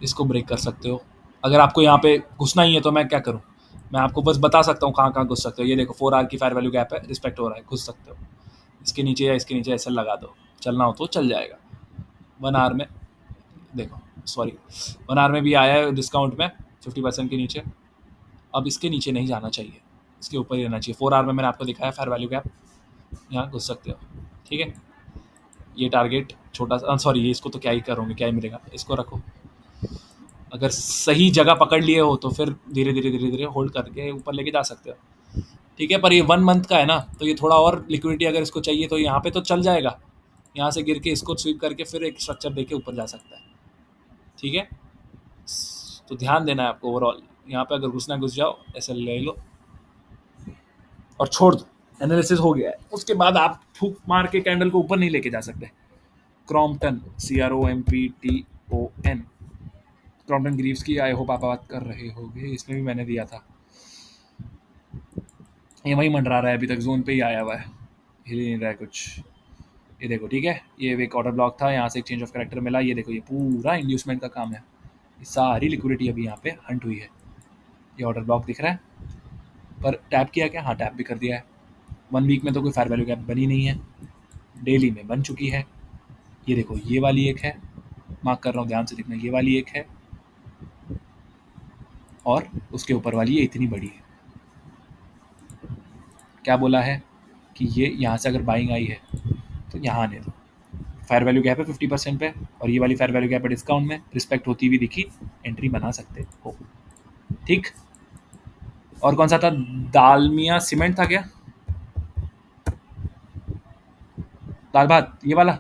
इसको ब्रेक कर सकते हो। अगर आपको यहाँ पे घुसना ही है तो मैं क्या करूँ, मैं आपको बस बता सकता हूँ कहाँ कहाँ घुस सकते हो। ये देखो 4 आवर की फेयर वैल्यू गैप है, रिस्पेक्ट हो रहा है, घुस सकते हो। इसके नीचे या इसके नीचे ऐसे लगा दो, चलना हो तो चल जाएगा। 1 आवर में देखो, सॉरी 1 आवर में भी आया है डिस्काउंट में 50% के नीचे, अब इसके नीचे नहीं जाना चाहिए, इसके ऊपर ही रहना चाहिए। 4 आवर में मैंने आपको दिखाया फेयर वैल्यू गैप, यहाँ घुस सकते हो, ठीक है। ये टारगेट छोटा सा, सॉरी ये इसको तो क्या ही करोगे, क्या ही मिलेगा, इसको रखो। अगर सही जगह पकड़ लिए हो तो फिर धीरे धीरे धीरे धीरे होल्ड करके ऊपर लेके जा सकते हो, ठीक है। पर ये 1 मंथ का है ना, तो ये थोड़ा और लिक्विडिटी अगर इसको चाहिए तो यहाँ पे तो चल जाएगा, यहाँ से गिर के इसको स्वीप करके फिर एक स्ट्रक्चर दे के ऊपर जा सकता है। ठीक है, तो ध्यान देना है आपको ओवरऑल। यहाँ पे अगर घुसना घुस जाओ, ऐसे ले लो और छोड़ दो। एनालिसिस हो गया है, उसके बाद आप फूक मार के कैंडल को ऊपर नहीं लेके जा सकते। क्रॉम्पटन, CROMPTON, क्रॉम्पटन ग्रीव्स की आई होप आप बात कर रहे होगे, इसमें भी मैंने दिया था। ये वही मंडरा रहा है अभी तक, जोन पे ही आया हुआ है, हिल ही नहीं रहा है कुछ। ये देखो, ठीक है, ये एक ऑर्डर ब्लॉक था, यहाँ से एक चेंज ऑफ करेक्टर मिला, ये देखो ये पूरा इंड्यूसमेंट का काम है। ये सारी लिक्विडिटी अभी यहाँ पे हंट हुई है। ये ऑर्डर ब्लॉक दिख रहा है, पर टैप किया क्या? हाँ, टैप भी कर दिया है। 1 वीक में तो कोई फेयर वैल्यू गैप बनी नहीं है, डेली में बन चुकी है। ये देखो, ये वाली एक है, मार्क कर रहा हूँ, ध्यान से देखना, ये वाली एक है, और उसके ऊपर वाली ये इतनी बड़ी है। क्या बोला है कि ये यहाँ से अगर बाइंग आई है तो यहाँ आने दो। फेयर वैल्यू गैप है 50% पे, और ये वाली फेयर वैल्यू गैप है डिस्काउंट में, रिस्पेक्ट होती हुई दिखी, एंट्री बना सकते हो। ठीक। और कौन सा था? दालमिया सीमेंट था क्या? दाल भात, ये वाला।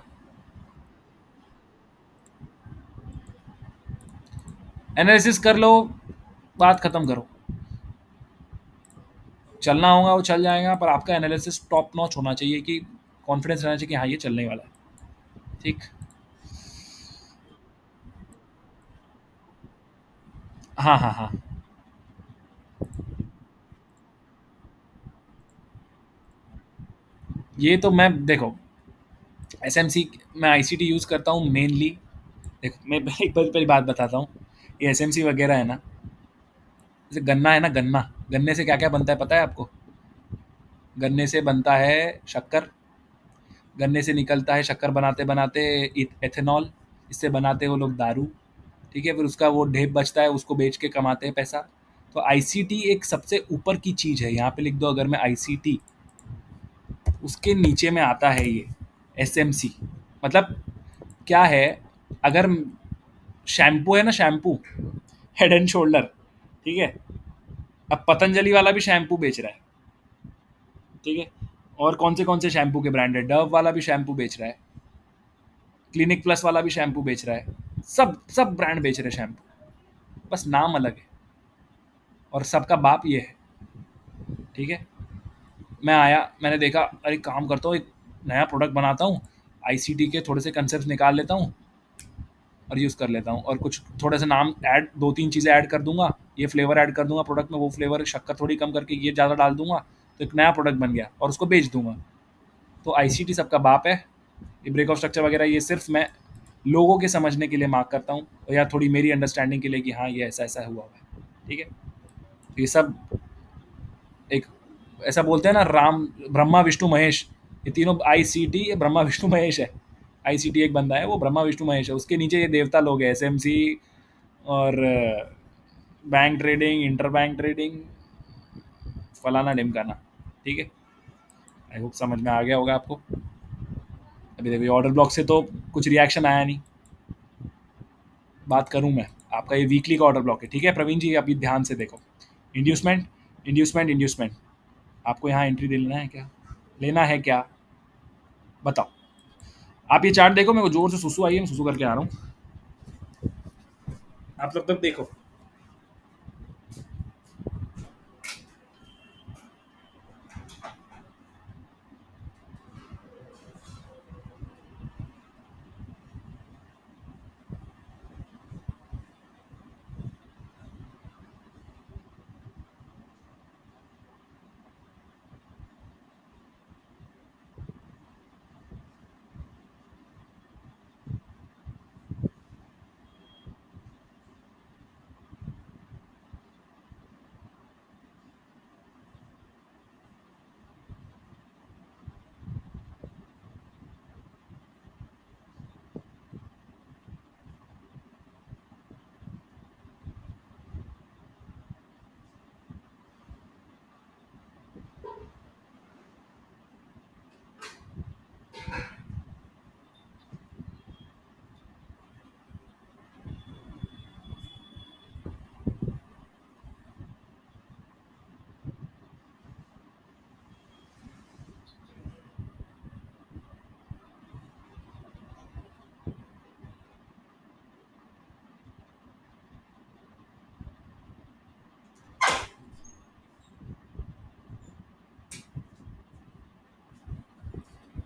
एनालिसिस कर लो, बात खत्म करो। चलना होगा वो चल जाएगा, पर आपका एनालिसिस टॉप नॉच होना चाहिए, कि कॉन्फिडेंस रहना चाहिए कि हाँ ये चलने वाला है। ठीक। हाँ हाँ हाँ। ये तो मैं देखो, एसएमसी, मैं आईसीटी यूज़ करता हूँ मेनली। देखो मैं एक बार पहली बात बताता हूँ, ये एसएमसी वगैरह है ना, जैसे गन्ना है ना, गन्ना, गन्ने से क्या क्या बनता है पता है आपको? गन्ने से बनता है शक्कर, गन्ने से निकलता है शक्कर बनाते बनाते एथेनॉल, इससे बनाते वो लोग दारू। ठीक है, फिर उसका वो ढेप बचता है, उसको बेच के कमाते हैं पैसा। तो आईसीटी एक सबसे ऊपर की चीज़ है, यहाँ पे लिख दो अगर मैं आईसीटी, उसके नीचे में आता है ये एसएमसी। मतलब क्या है, अगर शैम्पू है ना, शैम्पू, हेड एंड शोल्डर, ठीक है, अब पतंजलि वाला भी शैम्पू बेच रहा है। ठीक है, और कौन से शैम्पू के ब्रांड है? डव वाला भी शैम्पू बेच रहा है, क्लिनिक प्लस वाला भी शैम्पू बेच रहा है, सब सब ब्रांड बेच रहे हैं शैम्पू, बस नाम अलग है, और सबका बाप ये है। ठीक है, मैं आया, मैंने देखा, अरे काम करता हूँ, एक नया प्रोडक्ट बनाता हूँ, आईसीटी के थोड़े से कंसेप्ट निकाल लेता हूँ और यूज़ कर लेता हूँ, और कुछ थोड़े से नाम ऐड, 2-3 चीज़ें ऐड कर दूंगा, ये फ्लेवर ऐड कर दूंगा प्रोडक्ट में, वो फ्लेवर शक्कर थोड़ी कम करके ये ज़्यादा डाल दूंगा, तो एक नया प्रोडक्ट बन गया, और उसको बेच दूंगा। तो आईसीटी सबका बाप है। ये ब्रेक ऑफ स्ट्रक्चर वगैरह ये सिर्फ मैं लोगों के समझने के लिए मार्क करता हूँ, या थोड़ी मेरी अंडरस्टैंडिंग के लिए कि हाँ ये ऐसा ऐसा हुआ हुआ है। ठीक है, तो ये सब एक, ऐसा बोलते हैं ना, राम ब्रह्मा विष्णु महेश, ये तीनों आईसीटी, ये ब्रह्मा विष्णु महेश है। आईसीटी एक बंदा है, वो ब्रह्मा विष्णु महेश है, उसके नीचे ये देवता लोग हैं, एसएमसी और bank trading, inter bank trading, फलाना ढिमकाना। ठीक है, आई होप समझ में आ गया होगा आपको। अभी देखो ऑर्डर ब्लॉक से तो कुछ रिएक्शन आया नहीं। बात करूं मैं, आपका ये वीकली का ऑर्डर ब्लॉक है। ठीक है प्रवीण जी, अभी ध्यान से देखो, इंड्यूसमेंट, इंड्यूसमेंट, इंड्यूसमेंट, आपको यहाँ एंट्री दे लेना है क्या? लेना है क्या? बताओ। आप ये चार्ट देखो, मेरे को जोर से सुसु आई है, मैं सुसु करके आ रहा हूँ, आप लोग तक देखो।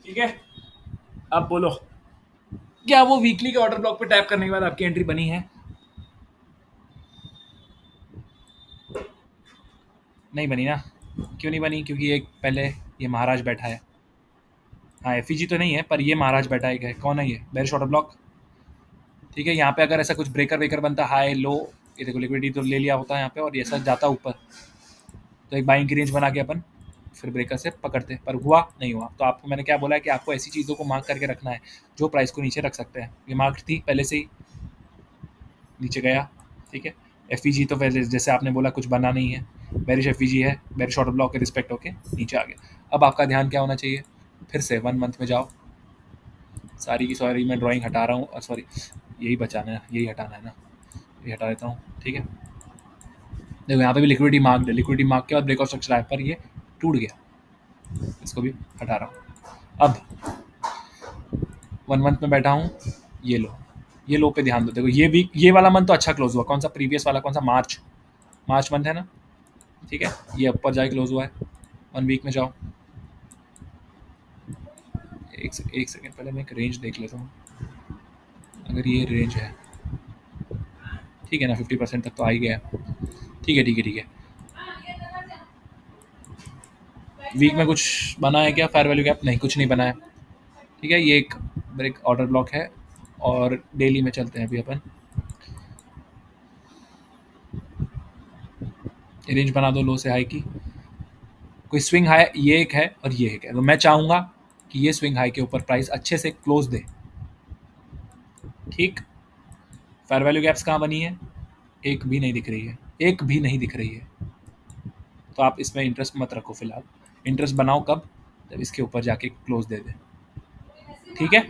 ठीक है, अब बोलो, क्या वो वीकली के ऑर्डर ब्लॉक पे टैप करने के बाद आपकी एंट्री बनी है? नहीं बनी ना? क्यों नहीं बनी? क्योंकि एक पहले ये महाराज बैठा है। हाँ, एफईजी तो नहीं है, पर ये महाराज बैठा है। कौन है ये? Bearish order block. ठीक है, यहाँ पे अगर ऐसा कुछ ब्रेकर वेकर बनता, हाई लो, ये देखो लिक्विडिटी तो ले लिया होता है यहाँ पे, और ये सब जाता ऊपर, तो एक बाइंग की रेंज बना के अपन फिर ब्रेकर से पकड़ते, पर हुआ नहीं हुआ। तो आपको मैंने क्या बोला है कि आपको ऐसी चीज़ों को मार्क करके रखना है जो प्राइस को नीचे रख सकते हैं। ये मार्क थी पहले से ही, नीचे गया। ठीक है, एफ तो पहले जैसे आपने बोला कुछ बना नहीं है, बेरिश एफ है, बेरिश ऑर्डर ब्लॉक के रिस्पेक्ट होके नीचे आ गया। अब आपका ध्यान क्या होना चाहिए? फिर से 1 मंथ में जाओ, सारी की सारी मैं ड्राइंग हटा रहा हूँ, सॉरी यही बचाना है, यही हटाना है ना, ये हटा देता हूँ। ठीक है, देखो यहाँ पे भी लिक्विडिटी मार्क है, लिक्विडिटी मार्क के बाद ब्रेकआउट स्ट्रक्चर आया, पर ये टूट गया, इसको भी हटा रहा हूँ। अब 1 मंथ में बैठा हूँ, ये लो, ये लो पे ध्यान दो। देखो ये वीक, ये वाला मंथ तो अच्छा क्लोज हुआ। कौन सा प्रीवियस वाला, कौन सा? मार्च, मार्च मंथ है ना? ठीक है, ये ऊपर जाके क्लोज हुआ है। 1 वीक में जाओ, एक सेकेंड पहले मैं एक रेंज देख लेता हूँ। अगर ये रेंज है, ठीक है ना, 50% तक तो आ ही गया। ठीक है ठीक है ठीक है, वीक में कुछ बना है क्या? फेयर वैल्यू गैप नहीं, कुछ नहीं बना है। ठीक है, ये एक ब्रेक ऑर्डर ब्लॉक है, और डेली में चलते हैं अभी अपन। रेंज बना दो लो से हाई की, कोई स्विंग हाई ये एक है और ये एक है, तो मैं चाहूँगा कि ये स्विंग हाई के ऊपर प्राइस अच्छे से क्लोज दे। ठीक, फेयर वैल्यू गैप्स कहाँ बनी है? एक भी नहीं दिख रही है, एक भी नहीं दिख रही है। तो आप इसमें इंटरेस्ट मत रखो फिलहाल। इंटरेस्ट बनाओ कब? जब इसके ऊपर जाके क्लोज दे दे। ठीक है,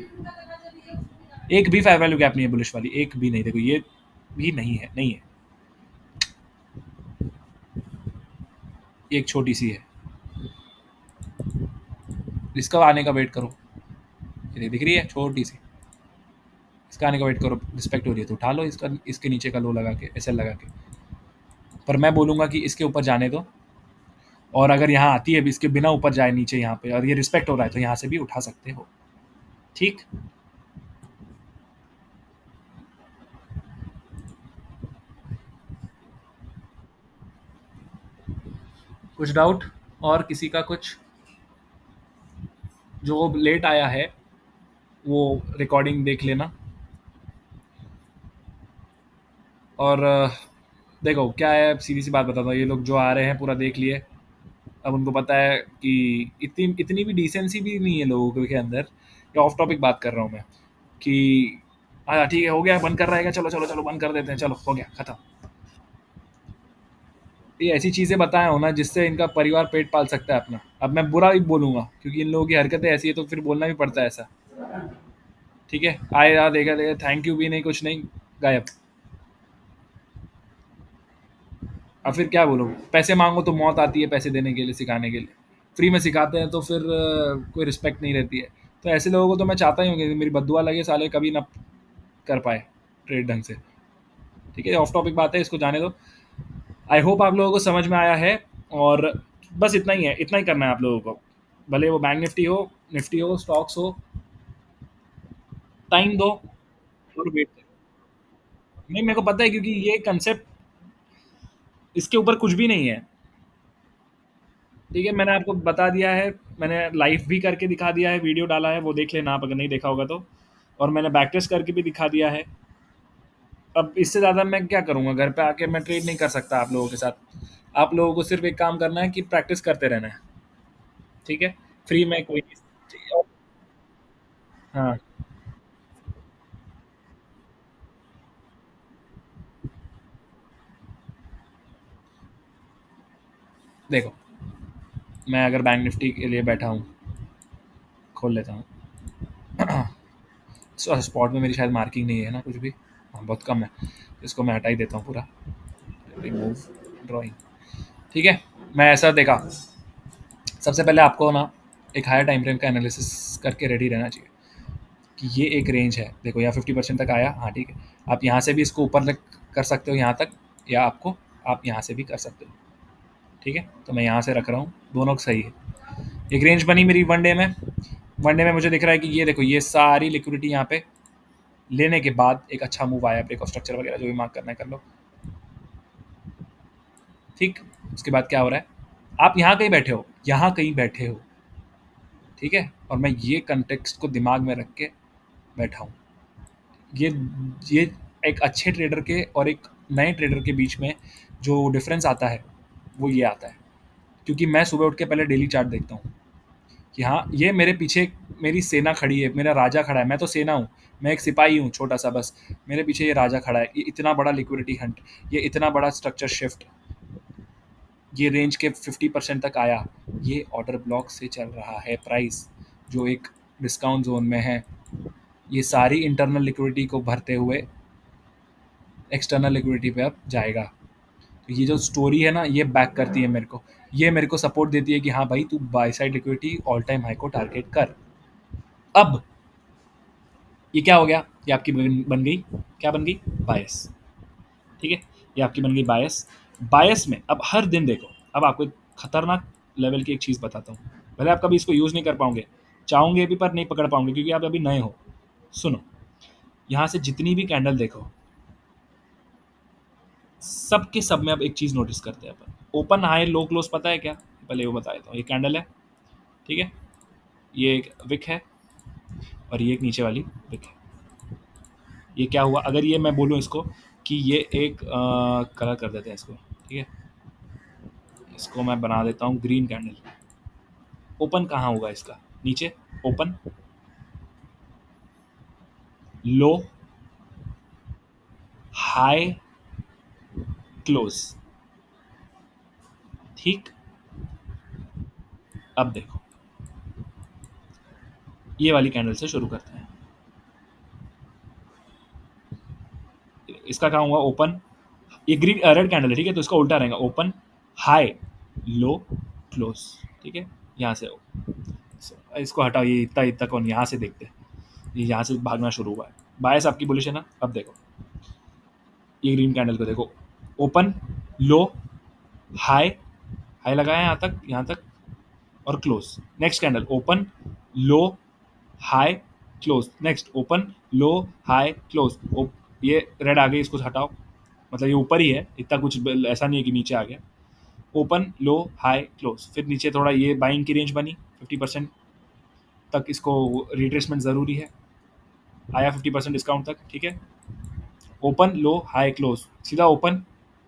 एक भी फेयर वैल्यू गैप नहीं है बुलिश वाली, एक भी नहीं। देखो ये भी नहीं है, नहीं है, ये एक छोटी सी है, इसका आने का वेट करो। ये दिख रही है छोटी सी, इसका आने का वेट करो, रिस्पेक्ट हो रही है तो उठा लो इसका, इसके नीचे का लो लगा के, ऐसे लगा के। पर मैं बोलूँगा कि इसके ऊपर जाने दो, और अगर यहाँ आती है भी इसके बिना ऊपर जाए नीचे यहाँ पे, और ये रिस्पेक्ट हो रहा है, तो यहाँ से भी उठा सकते हो। ठीक, कुछ डाउट और किसी का? कुछ जो लेट आया है वो रिकॉर्डिंग देख लेना। और देखो क्या है, सीधी सी बात बताता हूँ, ये लोग जो आ रहे हैं पूरा देख लिए, अब उनको पता है कि इतनी इतनी भी डिसेंसी भी नहीं है लोगों के अंदर। या ऑफ टॉपिक बात कर रहा हूँ मैं, कि हाँ ठीक है हो गया, बंद कर रहेगा, चलो चलो चलो बंद कर देते हैं, चलो हो गया खत्म। ये ऐसी चीज़ें बताए हो ना जिससे इनका परिवार पेट पाल सकता है अपना। अब मैं बुरा ही बोलूँगा क्योंकि इन लोगों की हरकतें ऐसी है, तो फिर बोलना भी पड़ता है ऐसा। ठीक है, आया देखा देखा, थैंक यू भी नहीं, कुछ नहीं, गायब। अब फिर क्या बोलो? पैसे मांगो तो मौत आती है पैसे देने के लिए, सिखाने के लिए। फ्री में सिखाते हैं तो फिर कोई रिस्पेक्ट नहीं रहती है। तो ऐसे लोगों को तो मैं चाहता ही हूँ कि मेरी बद्दुआ लगे, साले कभी ना कर पाए ट्रेड ढंग से। ठीक है, ऑफ टॉपिक बात है, इसको जाने दो। आई होप आप लोगों को समझ में आया है, और बस इतना ही है, इतना ही करना है आप लोगों को। भले वो बैंक निफ्टी हो, स्टॉक्स हो, टाइम दो और वेट करो। नहीं, मेरे को पता है क्योंकि ये कंसेप्ट, इसके ऊपर कुछ भी नहीं है। ठीक है, मैंने आपको बता दिया है, मैंने लाइव भी करके दिखा दिया है, वीडियो डाला है, वो देख लेना आप अगर नहीं देखा होगा तो। और मैंने बैक टेस्ट करके भी दिखा दिया है। अब इससे ज़्यादा मैं क्या करूँगा? घर पे आके मैं ट्रेड नहीं कर सकता आप लोगों के साथ। आप लोगों को सिर्फ एक काम करना है कि प्रैक्टिस करते रहना है। ठीक है, फ्री में कोई नहीं। हाँ, देखो, मैं अगर बैंक निफ्टी के लिए बैठा हूँ, खोल लेता हूँ। स्पॉट में मेरी शायद मार्किंग नहीं है ना कुछ भी, हाँ बहुत कम है। इसको मैं हटा ही देता हूँ पूरा, रिमूव ड्राइंग। ठीक है, मैं ऐसा देखा, सबसे पहले आपको ना एक हायर टाइम फ्रेम का एनालिसिस करके रेडी रहना चाहिए कि ये एक रेंज है। देखो यहाँ 50% तक आया, हाँ ठीक है, आप यहाँ से भी इसको ऊपर तक कर सकते हो यहाँ तक, या आपको आप यहाँ से भी कर सकते हो। ठीक है, तो मैं यहाँ से रख रहा हूँ, दोनों सही है। एक रेंज बनी मेरी 1 डे में, वनडे में मुझे दिख रहा है कि ये देखो, ये सारी लिक्विडिटी यहाँ पे लेने के बाद एक अच्छा मूव आया, ब्रेक ऑफ स्ट्रक्चर वगैरह जो भी मार्क करना है कर लो। ठीक, उसके बाद क्या हो रहा है, आप यहाँ कहीं बैठे हो, यहाँ कहीं बैठे हो, ठीक है, और मैं ये कंटेक्स्ट को दिमाग में रख के बैठा हूँ। ये ये एक अच्छे ट्रेडर के और एक नए ट्रेडर के बीच में जो डिफरेंस आता है वो ये आता है, क्योंकि मैं सुबह उठ के पहले डेली चार्ट देखता हूँ कि हाँ, ये मेरे पीछे मेरी सेना खड़ी है, मेरा राजा खड़ा है। मैं तो सेना हूँ, मैं एक सिपाही हूँ छोटा सा बस, मेरे पीछे ये राजा खड़ा है। ये इतना बड़ा लिक्विडिटी हंट, ये इतना बड़ा स्ट्रक्चर शिफ्ट, ये रेंज के 50% तक आया, ये ऑर्डर ब्लॉक से चल रहा है प्राइस, जो एक डिस्काउंट जोन में है। ये सारी इंटरनल लिक्विडिटी को भरते हुए एक्सटर्नल लिक्विडिटी पे अब जाएगा। तो ये जो स्टोरी है ना, ये बैक करती है मेरे को, ये मेरे को सपोर्ट देती है कि हाँ भाई, तू by side liquidity all time high को टारगेट कर। अब ये क्या हो गया, ये आपकी बन गई, क्या बन गई, बायस। ठीक है, ये आपकी बन गई बायस। बायस में अब हर दिन देखो, अब आपको एक खतरनाक लेवल की एक चीज़ बताता हूँ, भले आप कभी इसको यूज़ नहीं कर पाओगे, चाहोगे भी पर नहीं पकड़ पाओगे क्योंकि आप अभी नए हो। सुनो, यहाँ से जितनी भी कैंडल देखो, सब के सब में अब एक चीज़ नोटिस करते हैं अपन, ओपन हाई लो क्लोज पता है क्या, पहले वो बता देता हूँ। ये कैंडल है, ठीक है, ये एक विक है और ये एक नीचे वाली विक है। ये क्या हुआ, अगर ये मैं बोलूँ इसको कि ये एक कलर कर देते हैं इसको, ठीक है, इसको मैं बना देता हूँ ग्रीन कैंडल। ओपन कहाँ होगा इसका, नीचे, ओपन, लो, हाई, क्लोज। ठीक, अब देखो, ये वाली कैंडल से शुरू करते हैं। इसका कहाँ हुआ, ओपन, ये ग्रीन रेड कैंडल है, ठीक है, तो इसका उल्टा रहेगा, ओपन, हाई, लो, क्लोज। ठीक है, यहाँ से इसको हटाओ, ये इतना इतना कौन, यहाँ से देखते हैं, ये यहाँ से भागना शुरू हुआ है। बायस आपकी बुलिश है ना। अब देखो, ये ग्रीन कैंडल को देखो, ओपन, लो, हाई, हाई लगाया यहाँ तक और क्लोज। नेक्स्ट कैंडल, ओपन, लो, हाई, क्लोज। नेक्स्ट, ओपन, लो, हाई, क्लोज। ये रेड आ गई, इसको हटाओ, मतलब ये ऊपर ही है, इतना कुछ ऐसा नहीं है कि नीचे आ गया। ओपन, लो, हाई, क्लोज, फिर नीचे थोड़ा ये बाइंग की रेंज बनी 50% तक, इसको रिट्रेसमेंट ज़रूरी है, आया 50% डिस्काउंट तक, ठीक है। ओपन, लो, हाई, क्लोज, सीधा ओपन,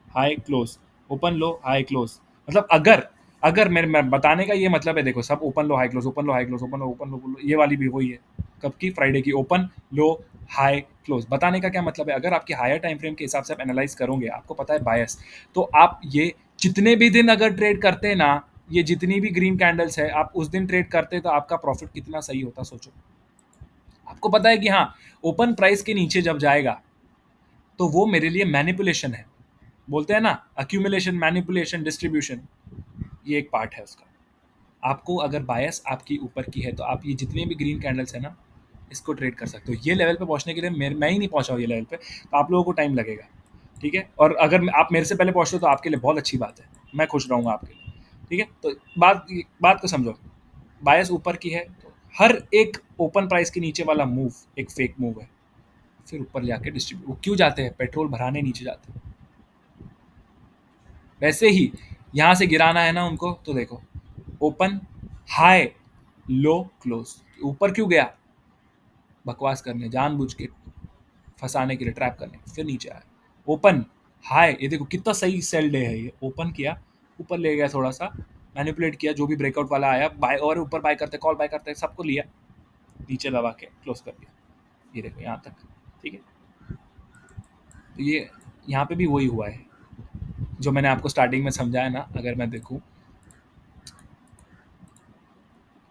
हाई, क्लोज, ओपन, लो, हाई, क्लोज। मतलब अगर अगर मेरे मैं बताने का ये मतलब है, देखो सब ओपन लो हाई क्लोज, ओपन लो हाई क्लोज, ओपन लो, ये वाली भी वही है, कब की, फ्राइडे की, ओपन लो हाई क्लोज। बताने का क्या मतलब है, अगर आपके हायर टाइम फ्रेम के हिसाब से आप एनालाइज करोगे, आपको पता है बायस, तो आप ये जितने भी दिन अगर ट्रेड करते हैं ना, ये जितनी भी ग्रीन कैंडल्स है, आप उस दिन ट्रेड करते तो आपका प्रॉफिट कितना सही होता, सोचो। आपको पता है कि हाँ, ओपन प्राइस के नीचे जब जाएगा तो वो मेरे लिए मैनिपुलेशन है, बोलते हैं ना, अक्यूमुलेशन, मैनिपुलेशन, डिस्ट्रीब्यूशन, ये एक पार्ट है उसका। आपको अगर बायस आपकी ऊपर की है तो आप ये जितने भी ग्रीन कैंडल्स है ना, इसको ट्रेड कर सकते हो। ये लेवल पे पहुंचने के लिए मैं ही नहीं पहुंचा हूँ ये लेवल पे, तो आप लोगों को टाइम लगेगा, ठीक है। और अगर आप मेरे से पहले पहुंचते हो तो आपके लिए बहुत अच्छी बात है, मैं खुश रहूँगा आपके लिए, ठीक है। तो बात को समझो, बायस ऊपर की है तो हर एक ओपन प्राइस के नीचे वाला मूव एक फेक मूव है, फिर ऊपर जाके डिस्ट्रीब्यूट, वो क्यों जाते हैं, पेट्रोल भराने नीचे जाते हैं। वैसे ही यहाँ से गिराना है ना उनको, तो देखो, ओपन, हाई, लो, क्लोज, ऊपर क्यों गया, बकवास करने, जानबूझ के फंसाने के लिए, ट्रैप करने, फिर नीचे आया, ओपन, हाई, ये देखो कितना सही सेल डे है, ये ओपन किया, ऊपर ले गया, थोड़ा सा मैनिपुलेट किया, जो भी ब्रेकआउट वाला आया बाय, और ऊपर बाय करते, कॉल बाय करते, सबको लिया, नीचे दबा के क्लोज कर दिया, ये देखो यहाँ तक, ठीक है। तो ये यहाँ पे भी वही हुआ है जो मैंने आपको स्टार्टिंग में समझाया ना। अगर मैं देखूँ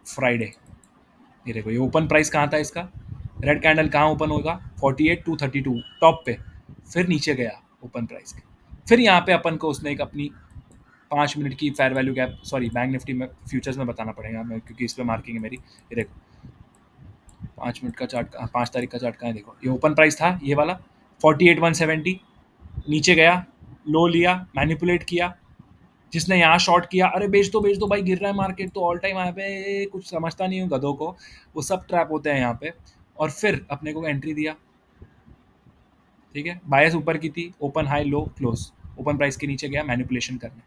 फ्राइडे, ये देखो, ये ओपन प्राइस कहाँ था इसका, रेड कैंडल कहाँ ओपन होगा, 48,232 टॉप पे, फिर नीचे गया ओपन प्राइस के, फिर यहाँ पे अपन को उसने एक अपनी 5 मिनट की fair value gap, sorry bank Nifty में फ्यूचर्स में बताना पड़ेगा मैं, क्योंकि इस पर मार्किंग है मेरी। ये देखो 5 मिनट का चार्ट, 5 तारीख का चार्ट कहाँ है, देखो, ये ओपन प्राइस था ये वाला 48,170, नीचे गया, लो लिया, मैनिपुलेट किया, जिसने यहाँ शॉर्ट किया, अरे बेच दो भाई, गिर रहा है मार्केट तो ऑल टाइम हाई पे, कुछ समझता नहीं हूँ गधों को, वो सब ट्रैप होते हैं यहाँ पे। और फिर अपने को एंट्री दिया, ठीक है, बायस ऊपर की थी, open high low close, open price के नीचे गया मैनिपुलेशन करने,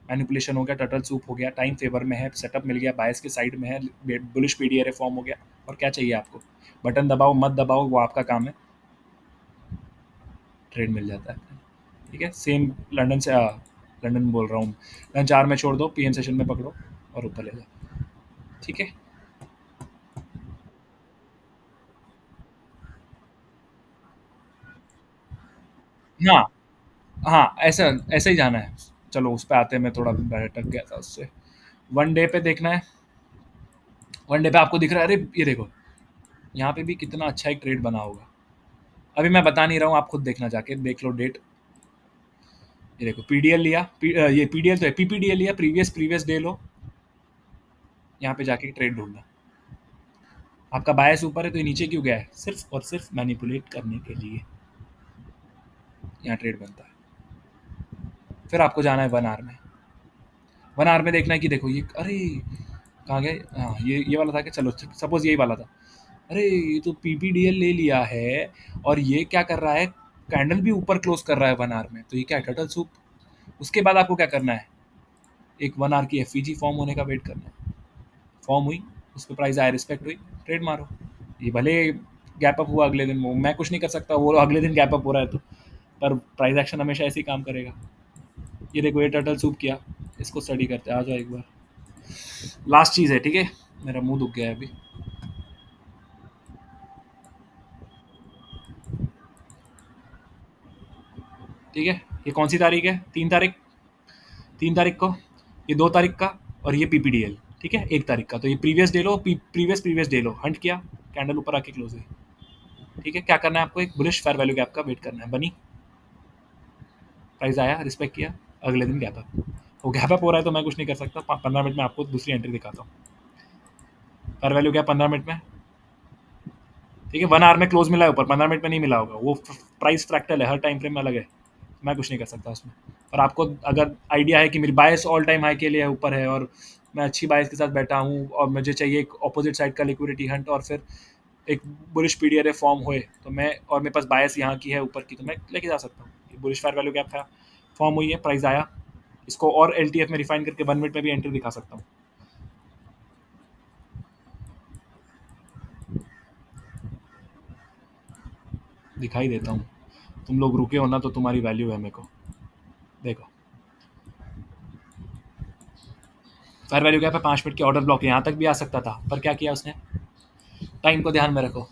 मैनिपुलेशन हो गया, टर्टल सूप हो गया, टाइम फेवर में है, सेटअप मिल गया, बायस के साइड में है, बुलिश पीडीआरए फॉर्म हो गया। और क्या चाहिए आपको, बटन दबाओ मत दबाओ वो आपका काम है, ट्रेड मिल जाता है। ठीक है, सेम लंदन से लंदन बोल रहा हूँ, लंच आर में छोड़ दो, पीएम सेशन में पकड़ो और ऊपर ले जाओ। ठीक है, हाँ हाँ, ऐसा ऐसे ही जाना है। चलो उस पे आते हैं, मैं थोड़ा भटक गया था उससे। वन डे पे देखना है, वन डे पे आपको दिख रहा है, अरे ये देखो, यहाँ पे भी कितना अच्छा एक ट्रेड बना होगा। अभी मैं बता नहीं रहा हूँ, आप खुद देखना, जाके देख लो डेट। ये देखो पीडीएल लिया, ये पीडीएल तो है, पीपीडीएल लिया, प्रीवियस प्रीवियस डे लो, यहाँ पे जाके ट्रेड ढूंढना। आपका बायस ऊपर है तो ये नीचे क्यों गया है, सिर्फ और सिर्फ मैनिपुलेट करने के लिए यहाँ ट्रेड बनता है। फिर आपको जाना है वन आवर में, वन आवर में देखना है कि देखो ये, अरे कहाँ गए, हाँ ये वाला था क्या, चलो सपोज यही वाला था, अरे ये तो पीपीडीएल ले लिया है, और ये क्या कर रहा है, कैंडल भी ऊपर क्लोज कर रहा है वन आवर में, तो ये क्या है, टर्टल सूप। उसके बाद आपको क्या करना है, एक वन आवर की एफईजी फॉर्म होने का वेट करना है, फॉर्म हुई, उस पर प्राइस आया, रिस्पेक्ट हुई, ट्रेड मारो। ये भले गैप अप हुआ अगले दिन, वो मैं कुछ नहीं कर सकता, वो अगले दिन गैप अप हो रहा है तो, पर प्राइस एक्शन हमेशा ऐसे ही काम करेगा। ये देखो ये टर्टल सूप किया, इसको स्टडी करते हैं, आ जाओ एक बार। लास्ट चीज़ है, ठीक है, मेरा मुंह दुख गया है अभी। ठीक है, ये कौन सी तारीख है, 3 तारीख, 3 तारीख को, ये 2 तारीख का, और ये पीपीडीएल, ठीक है, 1 तारीख का, तो ये प्रीवियस डे लो, प्रीवियस प्रीवियस डे लो, हंट किया, कैंडल ऊपर आके क्लोज हुई। ठीक है, क्या करना है आपको, एक बुलिश फेयर वैल्यू गैप का वेट करना है, बनी, प्राइस आया, रिस्पेक्ट किया, अगले दिन गैप अप, वो गैप अप हो रहा है तो मैं कुछ नहीं कर सकता, 15 मिनट में आपको दूसरी एंट्री दिखाता हूँ। फेयर वैल्यू गैप 15 मिनट में, ठीक है, वन आवर में क्लोज मिला है ऊपर, 15 मिनट में नहीं मिला होगा, वो प्राइस फ्रैक्टल है, हर टाइम फ्रेम में अलग है, मैं कुछ नहीं कर सकता उसमें। और आपको अगर आइडिया है कि मेरी बायस ऑल टाइम हाई के लिए ऊपर है, और मैं अच्छी बायस के साथ बैठा हूँ, और मुझे चाहिए एक अपोजिट साइड का लिक्विडिटी हंट, और फिर एक बुलिश पीडीआरए फॉर्म होए, तो मैं, और मेरे पास बायस यहाँ की है ऊपर की, तो मैं लेके जा सकता हूँ। ये बुलिश फेयर वैल्यू गैप था, फॉर्म हुई है, प्राइस आया, इसको और एलटीएफ में रिफाइन करके 1 मिनट में भी एंट्री दिखा सकता हूँ। दिखाई देता हूँ, तुम लोग रुके हो ना तो तुम्हारी वैल्यू है मेरे को। देखो फेयर वैल्यू गैप है, 5 मिनट की ऑर्डर ब्लॉक, यहाँ तक भी आ सकता था, पर क्या किया उसने, टाइम को ध्यान में रखो,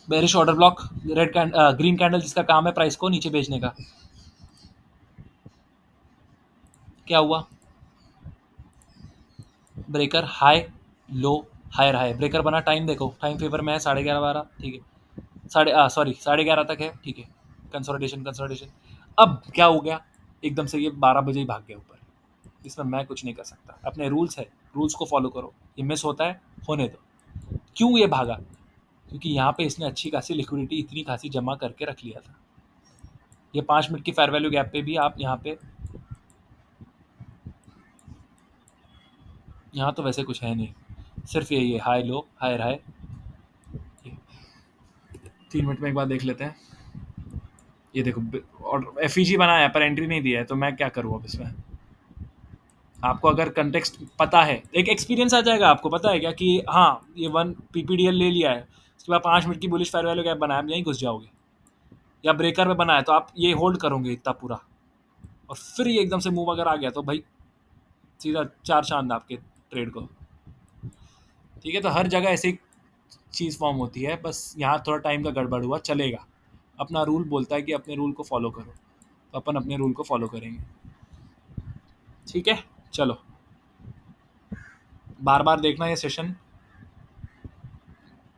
bearish order block, red green candle जिसका काम है प्राइस को नीचे भेजने का, क्या हुआ, breaker high low, higher high, breaker बना, टाइम देखो, टाइम फेवर में है, 11:30 12, ठीक है, सॉरी 11:30 तक है, ठीक है, कंसोलिडेशन कंसोलिडेशन। अब क्या हो गया, एकदम से ये 12 बजे ही भाग गया ऊपर, इसमें मैं कुछ नहीं कर सकता, अपने रूल्स है, रूल्स को फॉलो करो, ये मिस होता है, होने दो। क्यों ये भागा, क्योंकि यहाँ पे इसने अच्छी खासी लिक्विडिटी इतनी खासी जमा करके रख लिया था। ये 5 मिनट की फेयर वैल्यू गैप पे भी आप यहाँ पे, यहाँ तो वैसे कुछ है नहीं, सिर्फ यही है, high low higher high. 3 minute में एक बार देख लेते हैं, ये देखो, और एफ बनाया है पर एंट्री नहीं दिया है, तो मैं क्या करूँ अब इसमें। आपको अगर कंटेक्स्ट पता है, एक एक्सपीरियंस आ जाएगा, आपको पता है क्या कि हाँ ये वन पीपीडीएल ले लिया है, उसके बाद 5 मिनट की बुलिश फेयर वैल्यू गैप बनाया, आप यहीं घुस जाओगे, या ब्रेकर में बनाया तो आप ये होल्ड करोगे इतना पूरा, और फिर ये एकदम से मूव अगर आ गया तो भाई सीधा चार चांद आपके ट्रेड को। ठीक है, तो हर जगह ऐसी चीज़ फॉर्म होती है, बस यहाँ थोड़ा टाइम का गड़बड़ हुआ, चलेगा, अपना रूल बोलता है कि अपने रूल को फॉलो करो, तो अपन अपने रूल को फॉलो करेंगे। ठीक है, चलो, बार बार देखना ये सेशन,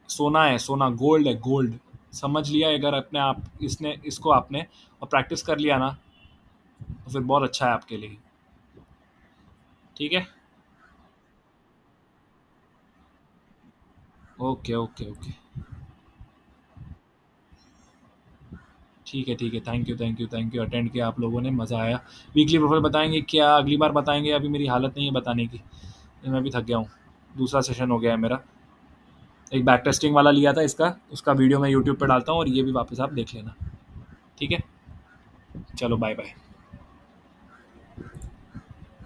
सोना है, सोना गोल्ड है, गोल्ड, समझ लिया, अगर अपने आप इसने इसको आपने और प्रैक्टिस कर लिया ना, तो फिर बहुत अच्छा है आपके लिए। ठीक है, ओके ओके ओके। ठीक है, थैंक यू, अटेंड किया आप लोगों ने, मज़ा आया। वीकली प्रोफाइल बताएँगे क्या? अगली बार बताएँगे, अभी मेरी हालत नहीं है बताने की, मैं भी थक गया हूँ। दूसरा सेशन हो गया है मेरा। एक बैक टेस्टिंग वाला लिया था इसका, उसका वीडियो मैं यूट्यूब पे डालता हूँ और ये भी वापस आप देख लेना। ठीक है? चलो बाय-बाय।